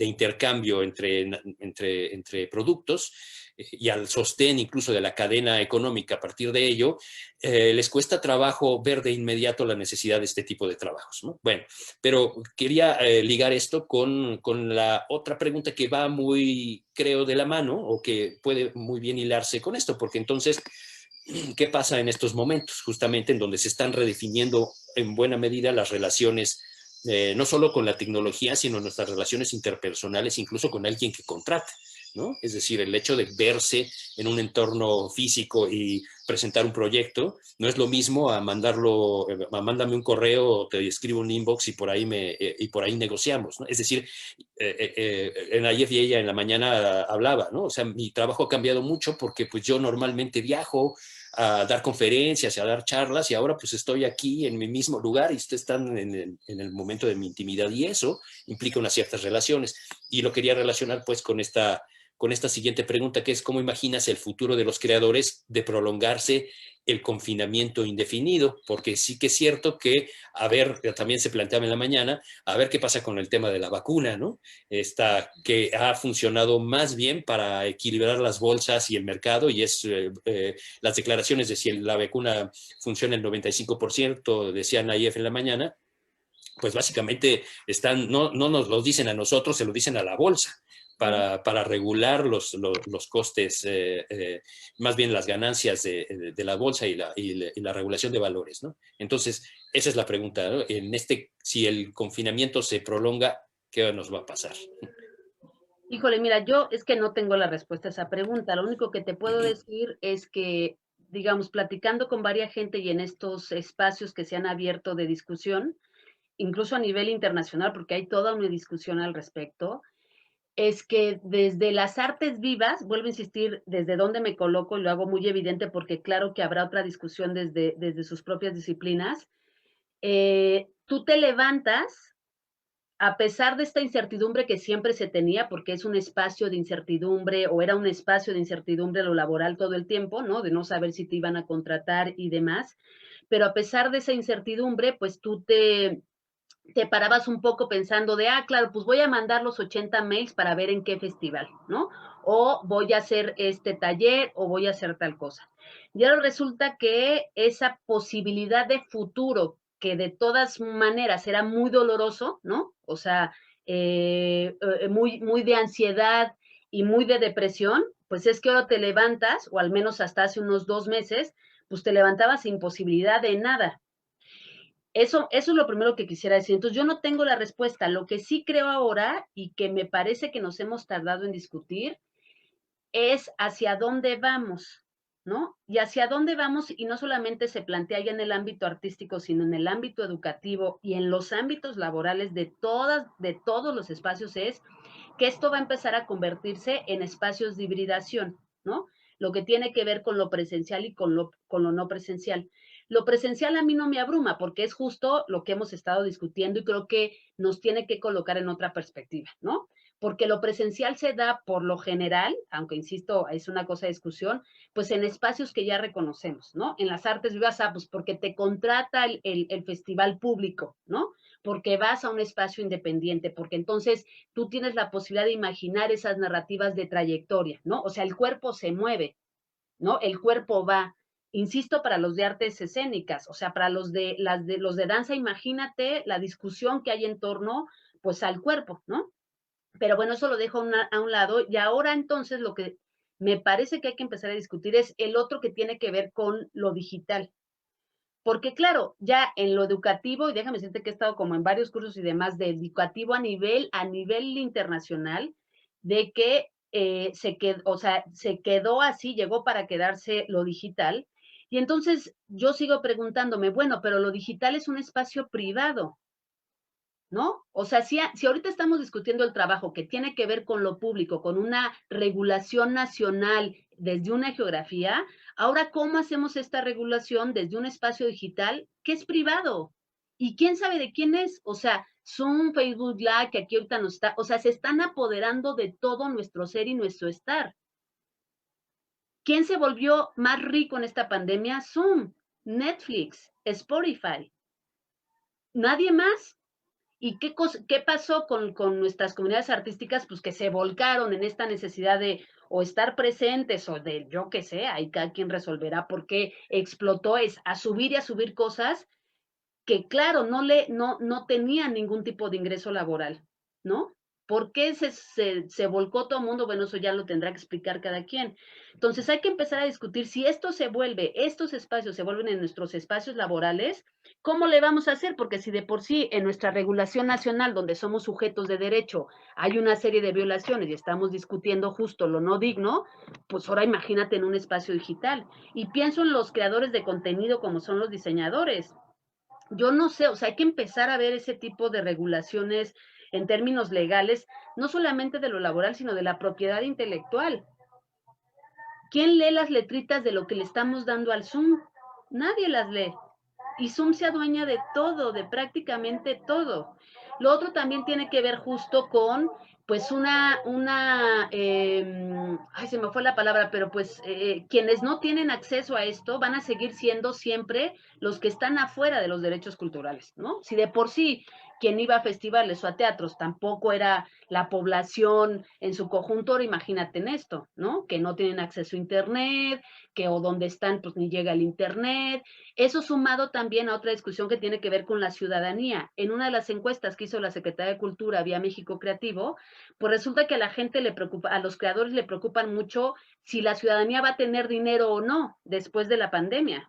intercambio entre productos, y al sostén incluso de la cadena económica a partir de ello, les cuesta trabajo ver de inmediato la necesidad de este tipo de trabajos, ¿no? Bueno, pero quería ligar esto con la otra pregunta que va muy, creo, de la mano, o que puede muy bien hilarse con esto, porque entonces, ¿qué pasa en estos momentos? Justamente en donde se están redefiniendo en buena medida las relaciones, no solo con la tecnología, sino nuestras relaciones interpersonales, incluso con alguien que contrata, ¿no? Es decir, el hecho de verse en un entorno físico y presentar un proyecto no es lo mismo a mandarlo, mándame un correo, o te escribo un inbox y por ahí negociamos, ¿no? Es decir, en ayer y ella en la mañana hablaba, ¿no? O sea, mi trabajo ha cambiado mucho porque pues yo normalmente viajo a dar conferencias, a dar charlas, y ahora pues estoy aquí en mi mismo lugar y ustedes están en el momento de mi intimidad, y eso implica unas ciertas relaciones. Y lo quería relacionar pues con esta siguiente pregunta, que es: ¿cómo imaginas el futuro de los creadores de prolongarse el confinamiento indefinido? Porque sí que es cierto que, a ver, también se planteaba en la mañana, a ver qué pasa con el tema de la vacuna, ¿no? Esta que ha funcionado más bien para equilibrar las bolsas y el mercado, y es las declaraciones de si la vacuna funciona el 95%, decía Nayef en la mañana, pues básicamente no nos lo dicen a nosotros, se lo dicen a la bolsa para regular los costes, más bien las ganancias de la bolsa y la regulación de valores, ¿no? Entonces, esa es la pregunta, ¿no? Si el confinamiento se prolonga, ¿qué nos va a pasar? Híjole, mira, yo es que no tengo la respuesta a esa pregunta. Lo único que te puedo decir es que, digamos, platicando con varias gente y en estos espacios que se han abierto de discusión, incluso a nivel internacional, porque hay toda una discusión al respecto, es que desde las artes vivas, vuelvo a insistir, desde dónde me coloco, y lo hago muy evidente porque claro que habrá otra discusión desde sus propias disciplinas, tú te levantas a pesar de esta incertidumbre que siempre se tenía, porque es un espacio de incertidumbre, o era un espacio de incertidumbre lo laboral todo el tiempo, ¿no? De no saber si te iban a contratar y demás. Pero a pesar de esa incertidumbre, pues tú te parabas un poco pensando de, claro, pues voy a mandar los 80 mails para ver en qué festival, ¿no? O voy a hacer este taller o voy a hacer tal cosa. Y ahora resulta que esa posibilidad de futuro, que de todas maneras era muy doloroso, ¿no? O sea, muy de ansiedad y muy de depresión, pues es que ahora te levantas, o al menos hasta hace unos 2 meses, pues te levantabas sin posibilidad de nada. Eso es lo primero que quisiera decir. Entonces, yo no tengo la respuesta. Lo que sí creo ahora, y que me parece que nos hemos tardado en discutir, es hacia dónde vamos, ¿no? Y hacia dónde vamos, y no solamente se plantea ya en el ámbito artístico, sino en el ámbito educativo y en los ámbitos laborales de todos los espacios, es que esto va a empezar a convertirse en espacios de hibridación, ¿no? Lo que tiene que ver con lo presencial y con lo no presencial. Lo presencial a mí no me abruma, porque es justo lo que hemos estado discutiendo y creo que nos tiene que colocar en otra perspectiva, ¿no? Porque lo presencial se da por lo general, aunque insisto, es una cosa de discusión, pues en espacios que ya reconocemos, ¿no? En las artes vivas, pues porque te contrata el festival público, ¿no? Porque vas a un espacio independiente, porque entonces tú tienes la posibilidad de imaginar esas narrativas de trayectoria, ¿no? O sea, el cuerpo se mueve, ¿no? El cuerpo va. Insisto, para los de artes escénicas, o sea, para los de danza, imagínate la discusión que hay en torno, pues, al cuerpo, ¿no? Pero bueno, eso lo dejo a un lado. Y ahora entonces lo que me parece que hay que empezar a discutir es el otro que tiene que ver con lo digital. Porque claro, ya en lo educativo, y déjame decirte que he estado como en varios cursos y demás de educativo a nivel internacional, de que o sea, se quedó así, llegó para quedarse lo digital. Y entonces yo sigo preguntándome, bueno, pero lo digital es un espacio privado, ¿no? O sea, si ahorita estamos discutiendo el trabajo que tiene que ver con lo público, con una regulación nacional desde una geografía, ahora, ¿cómo hacemos esta regulación desde un espacio digital que es privado? ¿Y quién sabe de quién es? O sea, Zoom, Facebook Live, que aquí ahorita nos está, o sea, se están apoderando de todo nuestro ser y nuestro estar. ¿Quién se volvió más rico en esta pandemia? Zoom, Netflix, Spotify. Nadie más. ¿Y qué pasó con nuestras comunidades artísticas? Pues que se volcaron en esta necesidad de o estar presentes o de, yo qué sé, ahí cada quien resolverá por qué explotó es a subir y a subir cosas que, claro, no tenían ningún tipo de ingreso laboral, ¿no? ¿Por qué se volcó todo el mundo? Bueno, eso ya lo tendrá que explicar cada quien. Entonces hay que empezar a discutir si estos espacios se vuelven en nuestros espacios laborales, ¿cómo le vamos a hacer? Porque si de por sí en nuestra regulación nacional, donde somos sujetos de derecho, hay una serie de violaciones y estamos discutiendo justo lo no digno, pues ahora imagínate en un espacio digital. Y pienso en los creadores de contenido como son los diseñadores. Yo no sé, o sea, hay que empezar a ver ese tipo de regulaciones en términos legales, no solamente de lo laboral, sino de la propiedad intelectual. ¿Quién lee las letritas de lo que le estamos dando al Zoom? Nadie las lee. Y Zoom se adueña de todo, de prácticamente todo. Lo otro también tiene que ver justo con, pues, ay, se me fue la palabra, pero pues quienes no tienen acceso a esto van a seguir siendo siempre los que están afuera de los derechos culturales, ¿no? Si de por sí quien iba a festivales o a teatros tampoco era la población en su conjunto, imagínate en esto, ¿no? Que no tienen acceso a internet, que o donde están pues ni llega el internet. Eso sumado también a otra discusión que tiene que ver con la ciudadanía. En una de las encuestas que hizo la Secretaría de Cultura vía México Creativo, pues resulta que a la gente le preocupa, a los creadores le preocupan mucho si la ciudadanía va a tener dinero o no después de la pandemia.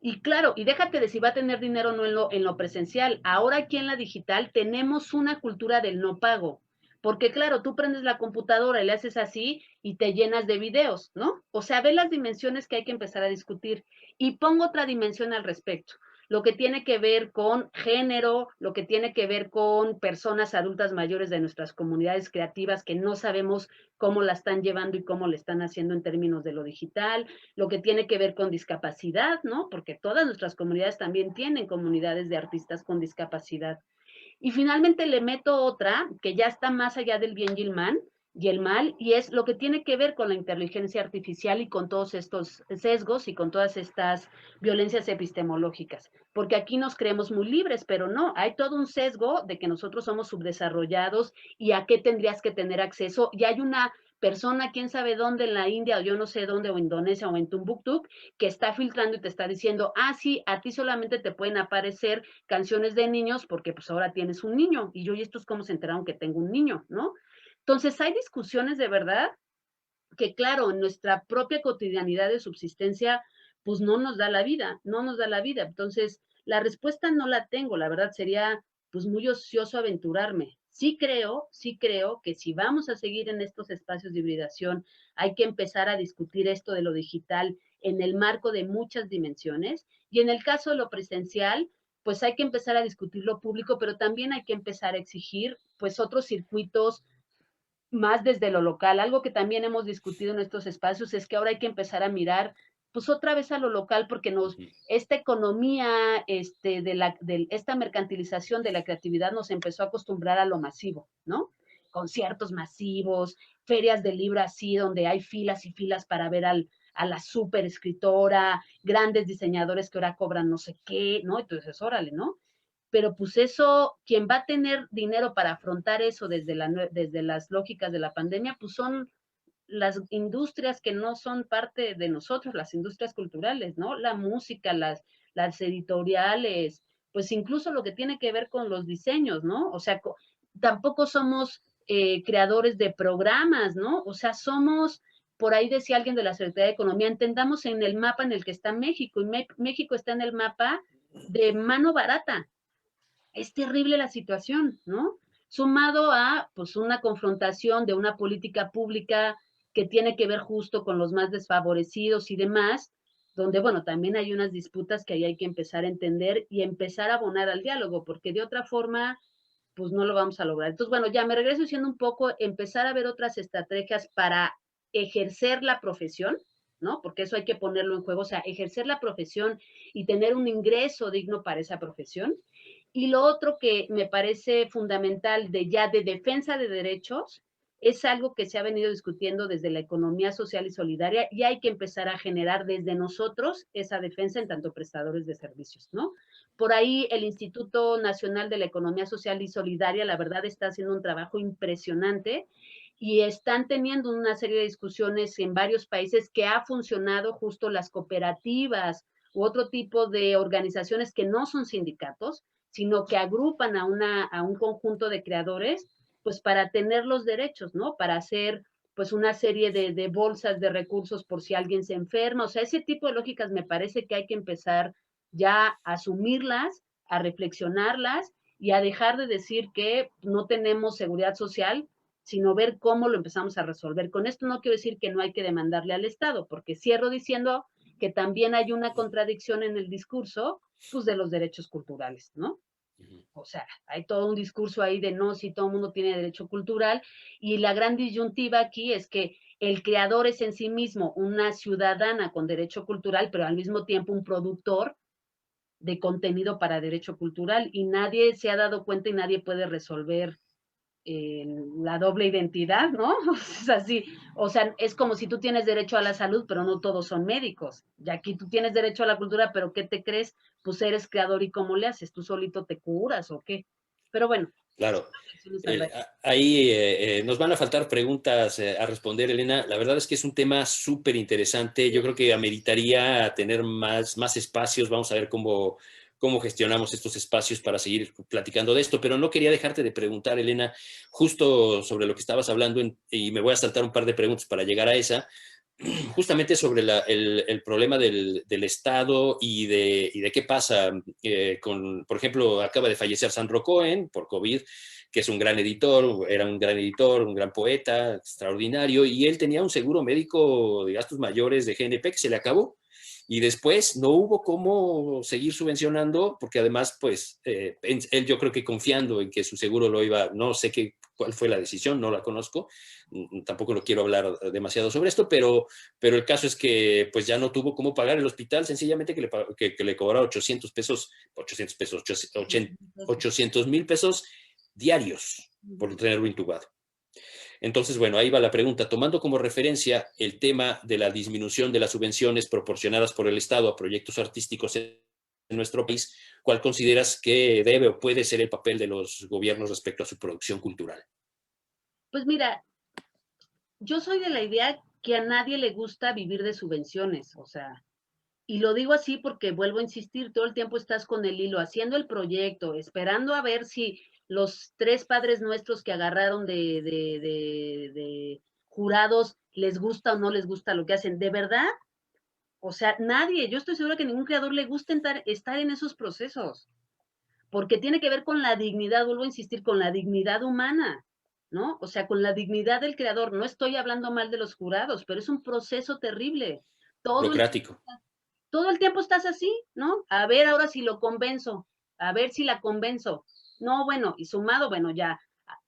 Y claro, y déjate de si va a tener dinero o no en lo presencial. Ahora aquí en la digital tenemos una cultura del no pago. Porque claro, tú prendes la computadora y le haces así y te llenas de videos, ¿no? O sea, ve las dimensiones que hay que empezar a discutir. Y pongo otra dimensión al respecto. Lo que tiene que ver con género, lo que tiene que ver con personas adultas mayores de nuestras comunidades creativas que no sabemos cómo la están llevando y cómo le están haciendo en términos de lo digital, lo que tiene que ver con discapacidad, ¿no? Porque todas nuestras comunidades también tienen comunidades de artistas con discapacidad. Y finalmente le meto otra que ya está más allá del bien y el mal, y es lo que tiene que ver con la inteligencia artificial y con todos estos sesgos y con todas estas violencias epistemológicas. Porque aquí nos creemos muy libres, pero no, hay todo un sesgo de que nosotros somos subdesarrollados y a qué tendrías que tener acceso, y hay una persona, quién sabe dónde, en la India, o yo no sé dónde, o Indonesia, o en Tumbuktu, que está filtrando y te está diciendo, ah, sí, a ti solamente te pueden aparecer canciones de niños porque pues ahora tienes un niño. Y yo, ¿y estos cómo se enteraron que tengo un niño, no? Entonces, hay discusiones de verdad que, claro, en nuestra propia cotidianidad de subsistencia, pues no nos da la vida, no nos da la vida. Entonces, la respuesta no la tengo, la verdad sería pues muy ocioso aventurarme. Sí creo que si vamos a seguir en estos espacios de hibridación, hay que empezar a discutir esto de lo digital en el marco de muchas dimensiones. Y en el caso de lo presencial, pues hay que empezar a discutir lo público, pero también hay que empezar a exigir pues otros circuitos más desde lo local. Algo que también hemos discutido en estos espacios es que ahora hay que empezar a mirar pues otra vez a lo local porque esta economía, esta mercantilización de la creatividad nos empezó a acostumbrar a lo masivo, ¿no? Conciertos masivos, ferias de libro así, donde hay filas y filas para ver a la super escritora, grandes diseñadores que ahora cobran no sé qué, ¿no? Entonces, órale, ¿no? Pero pues eso, quien va a tener dinero para afrontar eso desde las lógicas de la pandemia, pues son las industrias que no son parte de nosotros, las industrias culturales, ¿no? La música, las editoriales, pues incluso lo que tiene que ver con los diseños, ¿no? O sea, tampoco somos creadores de programas, ¿no? O sea, somos, por ahí decía alguien de la Secretaría de Economía, entendamos en el mapa en el que está México, y México está en el mapa de mano barata. Es terrible la situación, ¿no? Sumado a pues una confrontación de una política pública que tiene que ver justo con los más desfavorecidos y demás, donde, bueno, también hay unas disputas que ahí hay que empezar a entender y empezar a abonar al diálogo, porque de otra forma, pues no lo vamos a lograr. Entonces, bueno, ya me regreso diciendo un poco, empezar a ver otras estrategias para ejercer la profesión, ¿no? Porque eso hay que ponerlo en juego, o sea, ejercer la profesión y tener un ingreso digno para esa profesión. Y lo otro que me parece fundamental de defensa de derechos es algo que se ha venido discutiendo desde la economía social y solidaria y hay que empezar a generar desde nosotros esa defensa en tanto prestadores de servicios, ¿no? Por ahí el Instituto Nacional de la Economía Social y Solidaria, la verdad, está haciendo un trabajo impresionante y están teniendo una serie de discusiones en varios países que ha funcionado justo las cooperativas u otro tipo de organizaciones que no son sindicatos, sino que agrupan a un conjunto de creadores, pues para tener los derechos, ¿no? Para hacer pues una serie de bolsas de recursos por si alguien se enferma. O sea, ese tipo de lógicas me parece que hay que empezar ya a asumirlas, a reflexionarlas y a dejar de decir que no tenemos seguridad social, sino ver cómo lo empezamos a resolver. Con esto no quiero decir que no hay que demandarle al Estado, porque cierro diciendo que también hay una contradicción en el discurso, pues, de los derechos culturales, ¿no? O sea, hay todo un discurso ahí de no, si todo el mundo tiene derecho cultural, y la gran disyuntiva aquí es que el creador es en sí mismo una ciudadana con derecho cultural, pero al mismo tiempo un productor de contenido para derecho cultural, y nadie se ha dado cuenta y nadie puede resolver la doble identidad, ¿no? Es así, o sea, es como si tú tienes derecho a la salud, pero no todos son médicos. Y aquí tú tienes derecho a la cultura, pero ¿qué te crees? Pues eres creador y ¿cómo le haces? ¿Tú solito te curas o qué? Pero bueno. Claro. Ahí nos van a faltar preguntas a responder, Elena. La verdad es que es un tema súper interesante. Yo creo que ameritaría tener más espacios. Vamos a ver cómo gestionamos estos espacios para seguir platicando de esto. Pero no quería dejarte de preguntar, Elena, justo sobre lo que estabas hablando, y me voy a saltar un par de preguntas para llegar a esa, justamente sobre el problema del Estado y de qué pasa por ejemplo, acaba de fallecer Sandro Cohen por COVID, que es un gran editor, era un gran editor, un gran poeta, extraordinario, y él tenía un seguro médico de gastos mayores de GNP que se le acabó. Y después no hubo cómo seguir subvencionando, porque además, pues, él yo creo que confiando en que su seguro lo iba, no sé cuál fue la decisión, no la conozco, tampoco lo quiero hablar demasiado sobre esto, pero el caso es que pues ya no tuvo cómo pagar el hospital, sencillamente que le cobraba 800,000 pesos diarios por tenerlo intubado. Entonces, bueno, ahí va la pregunta. Tomando como referencia el tema de la disminución de las subvenciones proporcionadas por el Estado a proyectos artísticos en nuestro país, ¿cuál consideras que debe o puede ser el papel de los gobiernos respecto a su producción cultural? Pues mira, yo soy de la idea que a nadie le gusta vivir de subvenciones, o sea, y lo digo así porque vuelvo a insistir, todo el tiempo estás con el hilo, haciendo el proyecto, esperando a ver si los 3 padres nuestros que agarraron de jurados les gusta o no les gusta lo que hacen. ¿De verdad? O sea, nadie, yo estoy segura que ningún creador le gusta estar en esos procesos, porque tiene que ver con la dignidad, vuelvo a insistir, con la dignidad humana, ¿no? O sea, con la dignidad del creador. No estoy hablando mal de los jurados, pero es un proceso terrible. Todo el Burocrático. todo el tiempo estás así, ¿no? A ver ahora si lo convenzo, a ver si la convenzo. No, bueno, y sumado, bueno, ya,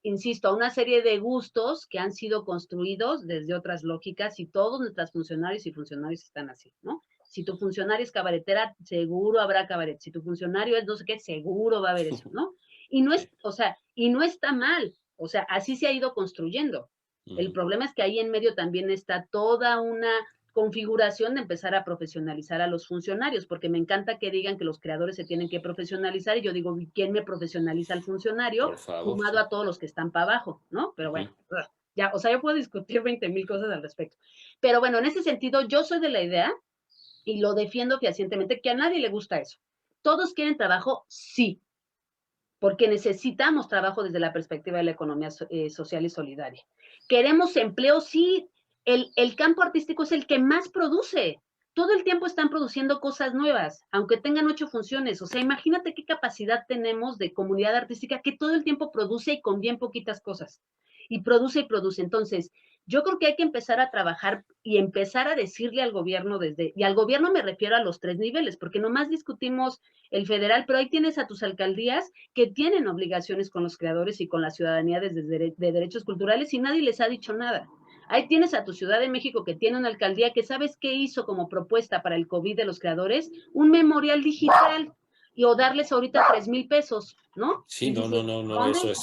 insisto, a una serie de gustos que han sido construidos desde otras lógicas y todos nuestros funcionarios y funcionarios están así, ¿no? Si tu funcionario es cabaretera, seguro habrá cabaret. Si tu funcionario es no sé qué, seguro va a haber eso, ¿no? Y no es, o sea, y no está mal, o sea, así se ha ido construyendo. El problema es que ahí en medio también está toda una configuración de empezar a profesionalizar a los funcionarios, porque me encanta que digan que los creadores se tienen que profesionalizar y yo digo, ¿quién me profesionaliza al funcionario? Por favor, Sumado sí. a todos los que están para abajo, ¿no? Pero bueno, ya, o sea, yo puedo discutir 20,000 cosas al respecto. Pero bueno, en ese sentido, yo soy de la idea, y lo defiendo fehacientemente, que a nadie le gusta eso. ¿Todos quieren trabajo? Sí, porque necesitamos trabajo desde la perspectiva de la economía social y solidaria. ¿Queremos empleo? Sí, el campo artístico es el que más produce. Todo el tiempo están produciendo cosas nuevas, aunque tengan 8 funciones. O sea, imagínate qué capacidad tenemos de comunidad artística que todo el tiempo produce y con bien poquitas cosas. Y produce y produce. Entonces, yo creo que hay que empezar a trabajar y empezar a decirle al gobierno y al gobierno me refiero a los 3 niveles, porque nomás discutimos el federal, pero ahí tienes a tus alcaldías que tienen obligaciones con los creadores y con la ciudadanía de derechos culturales y nadie les ha dicho nada. Ahí tienes a tu Ciudad de México que tiene una alcaldía que sabes qué hizo como propuesta para el COVID de los creadores, un memorial digital o darles ahorita 3,000 pesos, ¿no? Sí, no, eso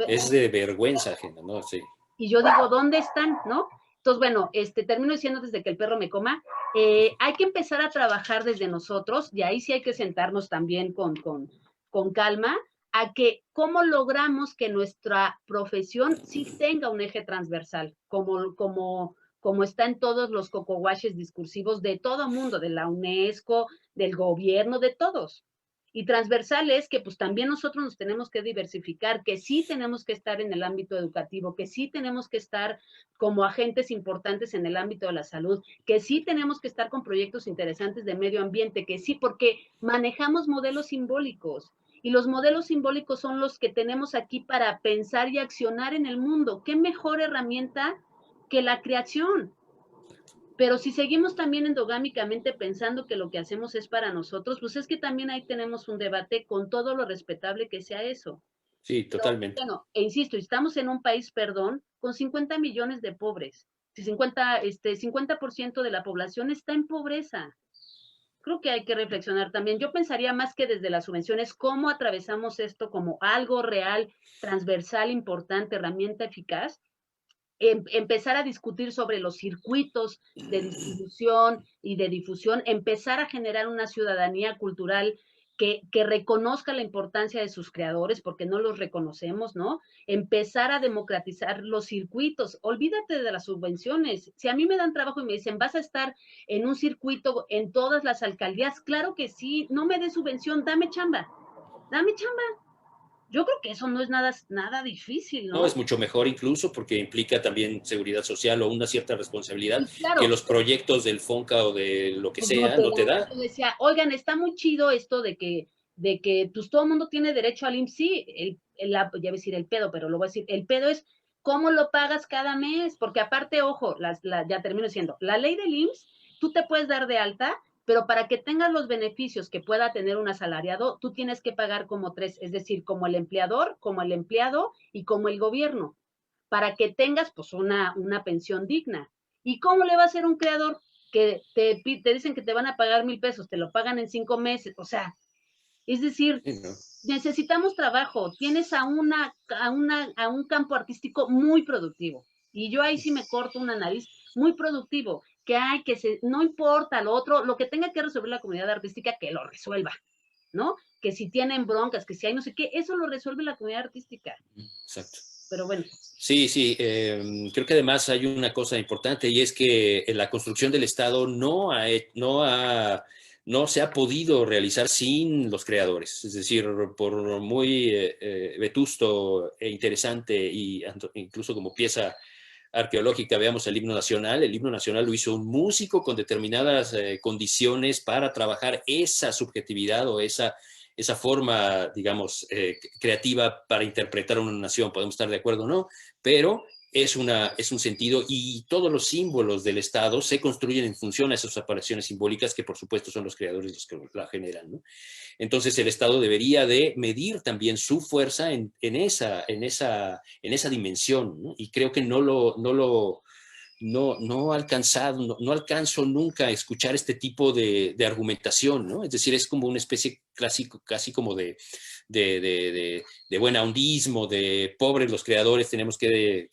es de vergüenza ajena, ¿no? Sí. Y yo digo, ¿dónde están? ¿No? Entonces, bueno, termino diciendo desde que el perro me coma, hay que empezar a trabajar desde nosotros, y ahí sí hay que sentarnos también con calma, a que cómo logramos que nuestra profesión sí tenga un eje transversal, como está en todos los cocowaches discursivos de todo mundo, de la UNESCO, del gobierno, de todos. Y transversal es que pues también nosotros nos tenemos que diversificar, que sí tenemos que estar en el ámbito educativo, que sí tenemos que estar como agentes importantes en el ámbito de la salud, que sí tenemos que estar con proyectos interesantes de medio ambiente, que sí, porque manejamos modelos simbólicos. Y los modelos simbólicos son los que tenemos aquí para pensar y accionar en el mundo. ¿Qué mejor herramienta que la creación? Pero si seguimos también endogámicamente pensando que lo que hacemos es para nosotros, pues es que también ahí tenemos un debate con todo lo respetable que sea eso. Sí, Pero, totalmente. bueno, e insisto, estamos en un país, perdón, con 50 millones de pobres. Si 50% de la población está en pobreza. Creo que hay que reflexionar también. Yo pensaría más que desde las subvenciones, cómo atravesamos esto como algo real, transversal, importante, herramienta eficaz, empezar a discutir sobre los circuitos de distribución y de difusión, empezar a generar una ciudadanía cultural que reconozca la importancia de sus creadores, porque no los reconocemos, ¿no? Empezar a democratizar los circuitos. Olvídate de las subvenciones. Si a mí me dan trabajo y me dicen, vas a estar en un circuito en todas las alcaldías, claro que sí, no me des subvención, dame chamba, dame chamba. Yo creo que eso no es nada difícil, No, ¿no? es mucho mejor incluso porque implica también seguridad social o una cierta responsabilidad Y que claro, los proyectos del FONCA o de lo que pues no sea te no te dan. da. Yo decía, oigan, está muy chido esto de que pues todo el mundo tiene derecho al IMSS. Sí, ya voy a decir el pedo, pero lo voy a decir, el pedo es cómo lo pagas cada mes, porque aparte, ojo, ya termino diciendo, la ley del IMSS, tú te puedes dar de alta, pero para que tengas los beneficios que pueda tener un asalariado, tú tienes que pagar como tres, es decir, como el empleador, como el empleado y como el gobierno, para que tengas pues una pensión digna. ¿Y cómo le va a hacer un creador que te dicen que te van a pagar 1,000 pesos, te lo pagan en 5 meses? O sea, es decir, Sí, ¿no? necesitamos trabajo, tienes a un campo artístico muy productivo. Y yo ahí sí me corto una nariz, muy productivo, no importa lo otro, lo que tenga que resolver la comunidad artística, que lo resuelva, ¿no? Que si tienen broncas, que si hay no sé qué, eso lo resuelve la comunidad artística. Exacto. Pero bueno. Sí, sí, creo que además hay una cosa importante y es que la construcción del Estado no se ha podido realizar sin los creadores. Es decir, por muy vetusto e interesante y incluso como pieza arqueológica, veamos el himno nacional lo hizo un músico con determinadas condiciones para trabajar esa subjetividad o esa forma, digamos, creativa para interpretar una nación. Podemos estar de acuerdo o no, pero es un sentido y todos los símbolos del Estado se construyen en función a esas apariciones simbólicas que por supuesto son los creadores los que la generan, ¿no? Entonces el Estado debería de medir también su fuerza en esa dimensión, ¿no? Y creo que no alcanzado, no alcanzo nunca a escuchar este tipo de argumentación, ¿no? Es decir, es como una especie clásico, casi como de buen hondismo, de pobres los creadores, tenemos que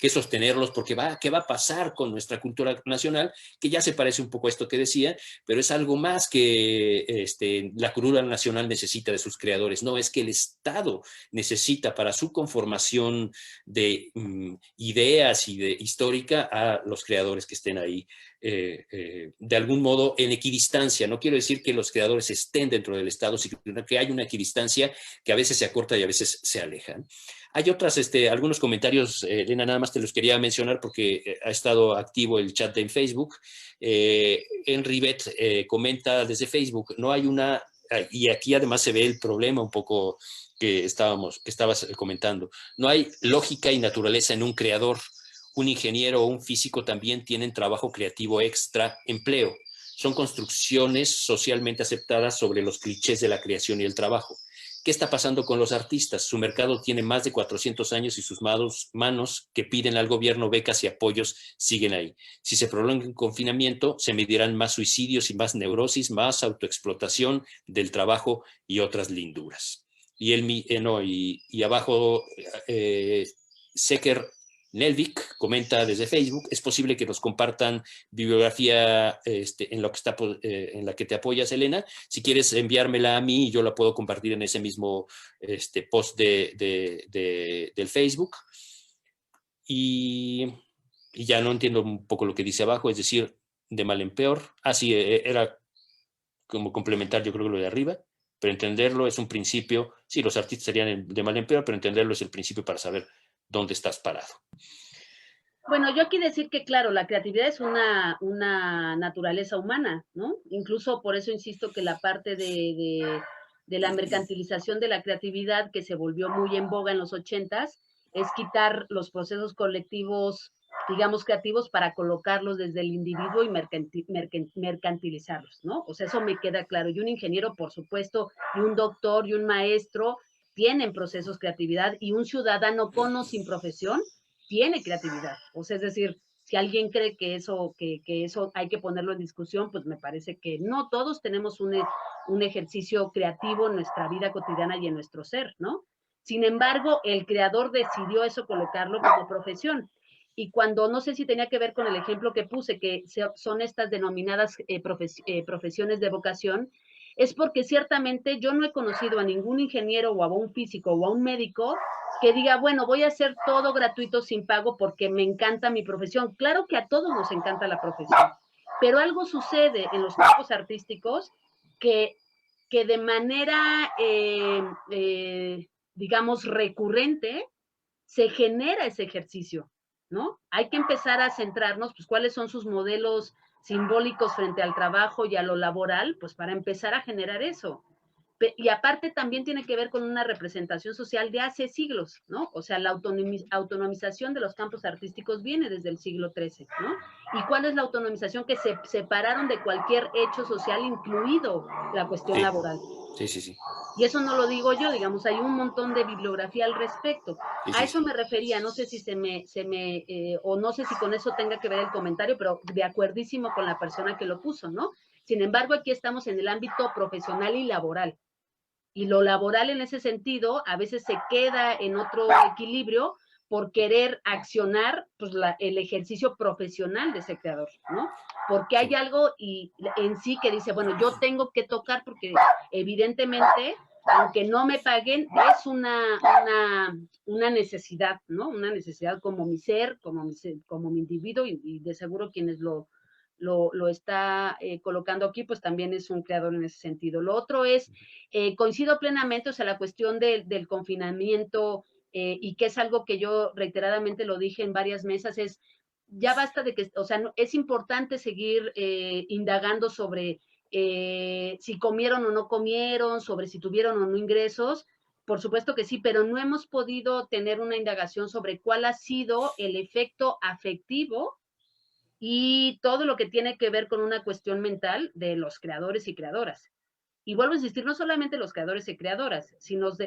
sostenerlos, porque ¿qué va a pasar con nuestra cultura nacional? Que ya se parece un poco a esto que decía, pero es algo más que la cultura nacional necesita de sus creadores, no, es que el Estado necesita para su conformación de ideas y de histórica a los creadores que estén ahí de algún modo en equidistancia. No quiero decir que los creadores estén dentro del Estado, sino que hay una equidistancia que a veces se acorta y a veces se aleja. Hay algunos comentarios, Elena, nada más te los quería mencionar porque ha estado activo el chat en Facebook. Henry Bet comenta desde Facebook, no hay una, y aquí además se ve el problema un poco que estabas comentando, no hay lógica y naturaleza en un creador. Un ingeniero o un físico también tienen trabajo creativo extra empleo. Son construcciones socialmente aceptadas sobre los clichés de la creación y el trabajo. ¿Qué está pasando con los artistas? Su mercado tiene más de 400 años y sus manos que piden al gobierno becas y apoyos siguen ahí. Si se prolonga el confinamiento, se medirán más suicidios y más neurosis, más autoexplotación del trabajo y otras linduras. Y abajo, Secker Nelvik comenta desde Facebook, es posible que nos compartan bibliografía en la que te apoyas, Elena. Si quieres enviármela a mí, yo la puedo compartir en ese mismo post del Facebook. Y ya no entiendo un poco lo que dice abajo, es decir, de mal en peor. Sí, era como complementar, yo creo que lo de arriba, pero entenderlo es un principio. Sí, los artistas serían de mal en peor, pero entenderlo es el principio para saber dónde estás parado. Bueno, yo aquí decir que, claro, la creatividad es una naturaleza humana, ¿no? Incluso por eso insisto que la parte de la mercantilización de la creatividad que se volvió muy en boga en los 80s es quitar los procesos colectivos, digamos, creativos para colocarlos desde el individuo y mercantilizarlos, ¿no? O sea, eso me queda claro. Y un ingeniero, por supuesto, y un doctor y un maestro tienen procesos de creatividad, y un ciudadano con o sin profesión tiene creatividad. O sea, es decir, si alguien cree que eso hay que ponerlo en discusión, pues me parece que no, todos tenemos un ejercicio creativo en nuestra vida cotidiana y en nuestro ser, ¿no? Sin embargo, el creador decidió eso, colocarlo como profesión. Y cuando, no sé si tenía que ver con el ejemplo que puse, que son estas denominadas profesiones de vocación, es porque ciertamente yo no he conocido a ningún ingeniero o a un físico o a un médico que diga, bueno, voy a hacer todo gratuito sin pago porque me encanta mi profesión. Claro que a todos nos encanta la profesión, pero algo sucede en los campos artísticos que de manera, digamos, recurrente, se genera ese ejercicio, ¿no? Hay que empezar a centrarnos, pues, cuáles son sus modelos simbólicos frente al trabajo y a lo laboral, pues, para empezar a generar eso. Y aparte también tiene que ver con una representación social de hace siglos, ¿no? O sea, la autonomización de los campos artísticos viene desde el siglo XIII, ¿no? ¿Y cuál es la autonomización? Que se separaron de cualquier hecho social, incluido la cuestión laboral. Sí. Y eso no lo digo yo, digamos, hay un montón de bibliografía al respecto. A eso me refería, no sé si o no sé si con eso tenga que ver el comentario, pero de acuerdísimo con la persona que lo puso, ¿no? Sin embargo, aquí estamos en el ámbito profesional y laboral. Y lo laboral en ese sentido a veces se queda en otro equilibrio por querer accionar pues, el ejercicio profesional de ese creador, ¿no? Porque hay algo en sí que dice, bueno, yo tengo que tocar porque evidentemente, aunque no me paguen, es una necesidad, ¿no? Una necesidad como mi ser, como mi individuo, y de seguro quienes lo está colocando aquí, pues también es un creador en ese sentido. Lo otro es, coincido plenamente, o sea, la cuestión del confinamiento, y que es algo que yo reiteradamente lo dije en varias mesas, es ya basta de que, o sea, no, es importante seguir indagando sobre si comieron o no comieron, sobre si tuvieron o no ingresos. Por supuesto que sí, pero no hemos podido tener una indagación sobre cuál ha sido el efecto afectivo y todo lo que tiene que ver con una cuestión mental de los creadores y creadoras. Y vuelvo a insistir, no solamente los creadores y creadoras, si nos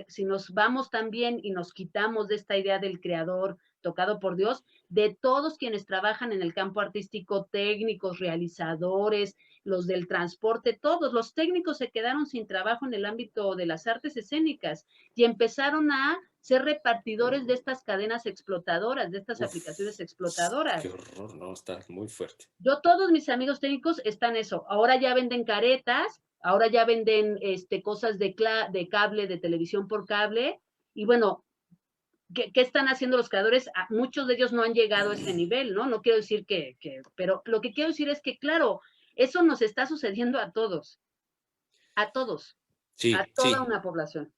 vamos también y nos quitamos de esta idea del creador tocado por Dios, de todos quienes trabajan en el campo artístico, técnicos, realizadores, los del transporte, todos los técnicos se quedaron sin trabajo en el ámbito de las artes escénicas y empezaron a ser repartidores de estas cadenas explotadoras, de estas aplicaciones explotadoras. Qué horror, no, está muy fuerte. Todos mis amigos técnicos están eso. Ahora ya venden caretas, ahora ya venden cosas de cable, de televisión por cable, y bueno, ¿qué están haciendo los creadores? Muchos de ellos no han llegado a ese nivel, ¿no? No quiero decir pero lo que quiero decir es que, claro, eso nos está sucediendo a todos, sí, a toda una población.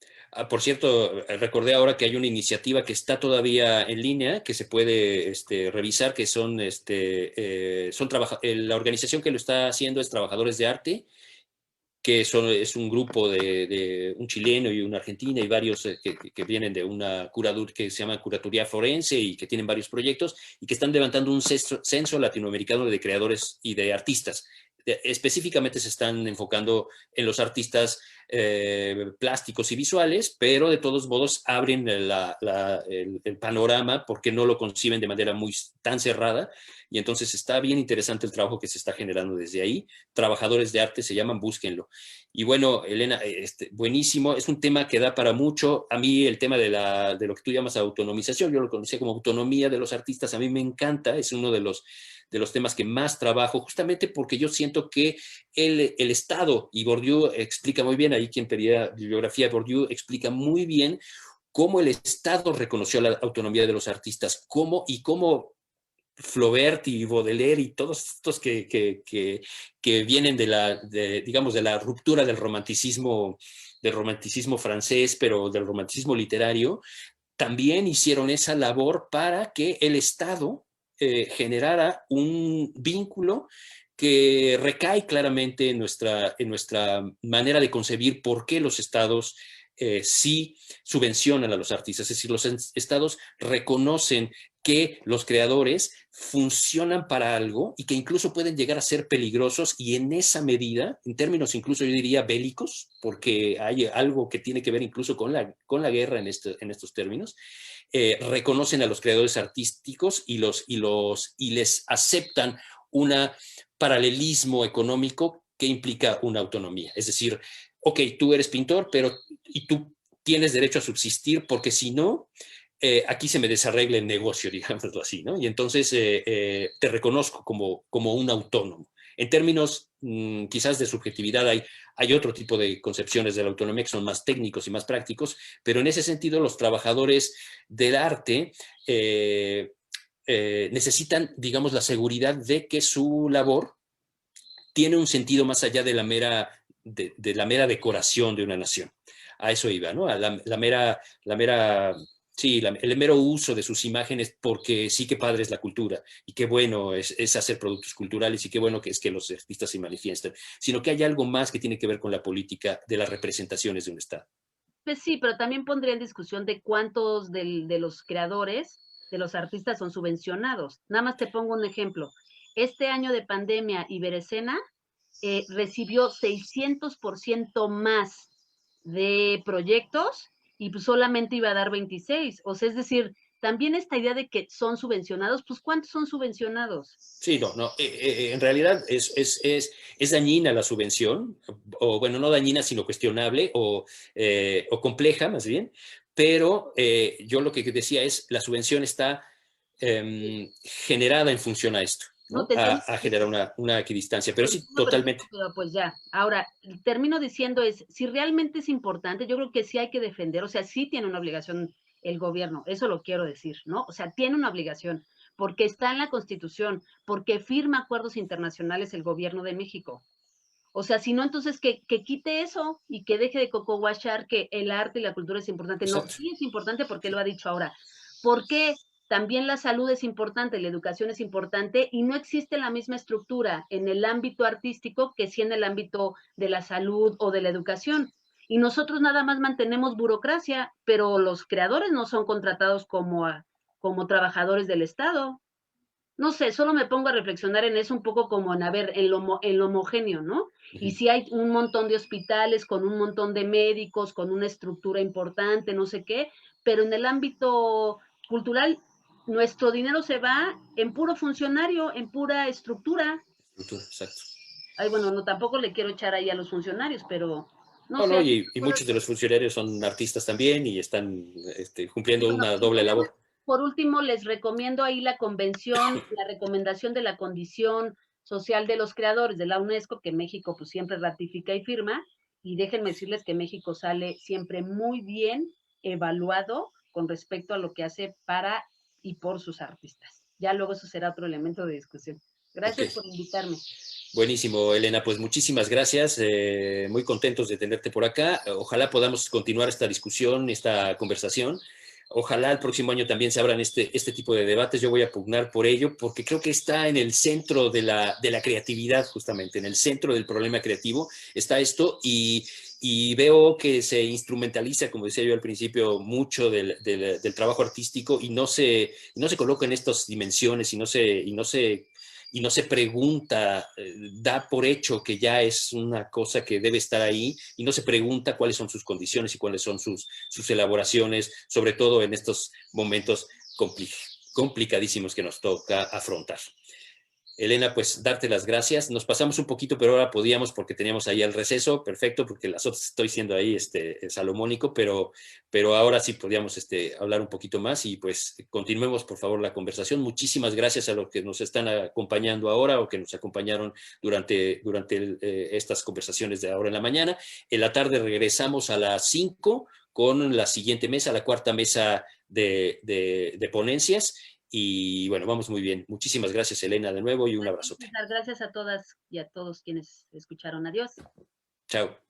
Por cierto, recordé ahora que hay una iniciativa que está todavía en línea, que se puede revisar, que son la organización que lo está haciendo es Trabajadores de Arte, que es un grupo de un chileno y una argentina y varios que vienen de una curaduría que se llama Curatoría Forense y que tienen varios proyectos y que están levantando un censo latinoamericano de creadores y de artistas. Específicamente se están enfocando en los artistas plásticos y visuales, pero de todos modos abren el panorama porque no lo conciben de manera tan cerrada, y entonces está bien interesante el trabajo que se está generando desde ahí. Trabajadores de arte se llaman, búsquenlo. Y bueno, Elena, buenísimo, es un tema que da para mucho. A mí el tema de lo que tú llamas autonomización, yo lo conocía como autonomía de los artistas, a mí me encanta, es uno de los temas que más trabajo, justamente porque yo siento que el Estado, y Bourdieu explica muy bien, ahí quien pedía bibliografía, Bourdieu explica muy bien cómo el Estado reconoció la autonomía de los artistas, cómo Flaubert y Baudelaire y todos estos que vienen digamos, de la ruptura del romanticismo francés, pero del romanticismo literario, también hicieron esa labor para que el Estado generara un vínculo que recae claramente en nuestra manera de concebir por qué los estados sí subvencionan a los artistas. Es decir, los estados reconocen que los creadores funcionan para algo y que incluso pueden llegar a ser peligrosos, y en esa medida, en términos incluso yo diría bélicos, porque hay algo que tiene que ver incluso con la guerra en estos términos, reconocen a los creadores artísticos y les aceptan un paralelismo económico que implica una autonomía. Es decir, ok, tú eres pintor, y tú tienes derecho a subsistir, porque si no, aquí se me desarregla el negocio, digámoslo así, ¿no? Y entonces te reconozco como un autónomo. En términos quizás de subjetividad hay otro tipo de concepciones de la autonomía que son más técnicos y más prácticos, pero en ese sentido los trabajadores del arte necesitan, digamos, la seguridad de que su labor tiene un sentido más allá de la mera decoración de una nación. A eso iba, ¿no? A el mero uso de sus imágenes, porque sí, que padre es la cultura y qué bueno es hacer productos culturales, y qué bueno que es que los artistas se manifiesten, sino que hay algo más que tiene que ver con la política de las representaciones de un Estado. Pues sí, pero también pondría en discusión de cuántos de los creadores, de los artistas, son subvencionados. Nada más te pongo un ejemplo. Este año de pandemia, Iberescena recibió 600% más de proyectos y pues solamente iba a dar 26. O sea, es decir, también esta idea de que son subvencionados, pues ¿cuántos son subvencionados? Sí, no. En realidad es dañina la subvención, o bueno, no dañina, sino cuestionable o compleja más bien, pero yo lo que decía es, la subvención está generada en función a esto, No ¿no? te A generar una equidistancia, pero sí, totalmente. pero pues ya, ahora, termino diciendo si realmente es importante, yo creo que sí hay que defender, o sea, sí tiene una obligación el gobierno, eso lo quiero decir, ¿no? O sea, tiene una obligación, porque está en la Constitución, porque firma acuerdos internacionales el gobierno de México. O sea, si no, entonces que quite eso y que deje de cocoguachar que el arte y la cultura es importante. No, Exacto. sí es importante porque lo ha dicho ahora. ¿Por qué? También la salud es importante, la educación es importante, y no existe la misma estructura en el ámbito artístico que sí en el ámbito de la salud o de la educación. Y nosotros nada más mantenemos burocracia, pero los creadores no son contratados como trabajadores del Estado. No sé, solo me pongo a reflexionar en eso un poco como en, a ver, en lo homogéneo, ¿no? Y Ujú. si hay un montón de hospitales con un montón de médicos, con una estructura importante, no sé qué, pero en el ámbito cultural, nuestro dinero se va en puro funcionario, en pura estructura. Exacto. Ay, bueno, no, tampoco le quiero echar ahí a los funcionarios, pero no No, no, sé. y muchos de los funcionarios son artistas también y están Y cumpliendo bueno, una y doble ya nada más, labor. por último, les recomiendo ahí la convención, la recomendación de la condición social de los creadores de la UNESCO, que México pues siempre ratifica y firma, y déjenme decirles que México sale siempre muy bien evaluado con respecto a lo que hace para y por sus artistas. Ya luego eso será otro elemento de discusión. Ok. Gracias por invitarme. Buenísimo, Elena. Pues muchísimas gracias. Muy contentos de tenerte por acá. Ojalá podamos continuar esta discusión, esta conversación. Ojalá el próximo año también se abran este tipo de debates. Yo voy a pugnar por ello porque creo que está en el centro de la creatividad, justamente, en el centro del problema creativo está esto, y veo que se instrumentaliza, como decía yo al principio, mucho del trabajo artístico, y no se coloca en estas dimensiones, y no se y no se pregunta, da por hecho que ya es una cosa que debe estar ahí y no se pregunta cuáles son sus condiciones y cuáles son sus elaboraciones, sobre todo en estos momentos complicadísimos que nos toca afrontar. Elena, pues darte las gracias. Nos pasamos un poquito, pero ahora podíamos porque teníamos ahí el receso, perfecto, porque las otras estoy siendo ahí salomónico, pero ahora sí podíamos hablar un poquito más y pues continuemos por favor la conversación. Muchísimas gracias a los que nos están acompañando ahora o que nos acompañaron durante estas conversaciones de ahora en la mañana. En la tarde regresamos a las 5 con la siguiente mesa, la cuarta mesa de ponencias. Y bueno, vamos muy bien. Muchísimas gracias, Elena, de nuevo y un abrazote. Gracias a todas y a todos quienes escucharon. Adiós. Chao.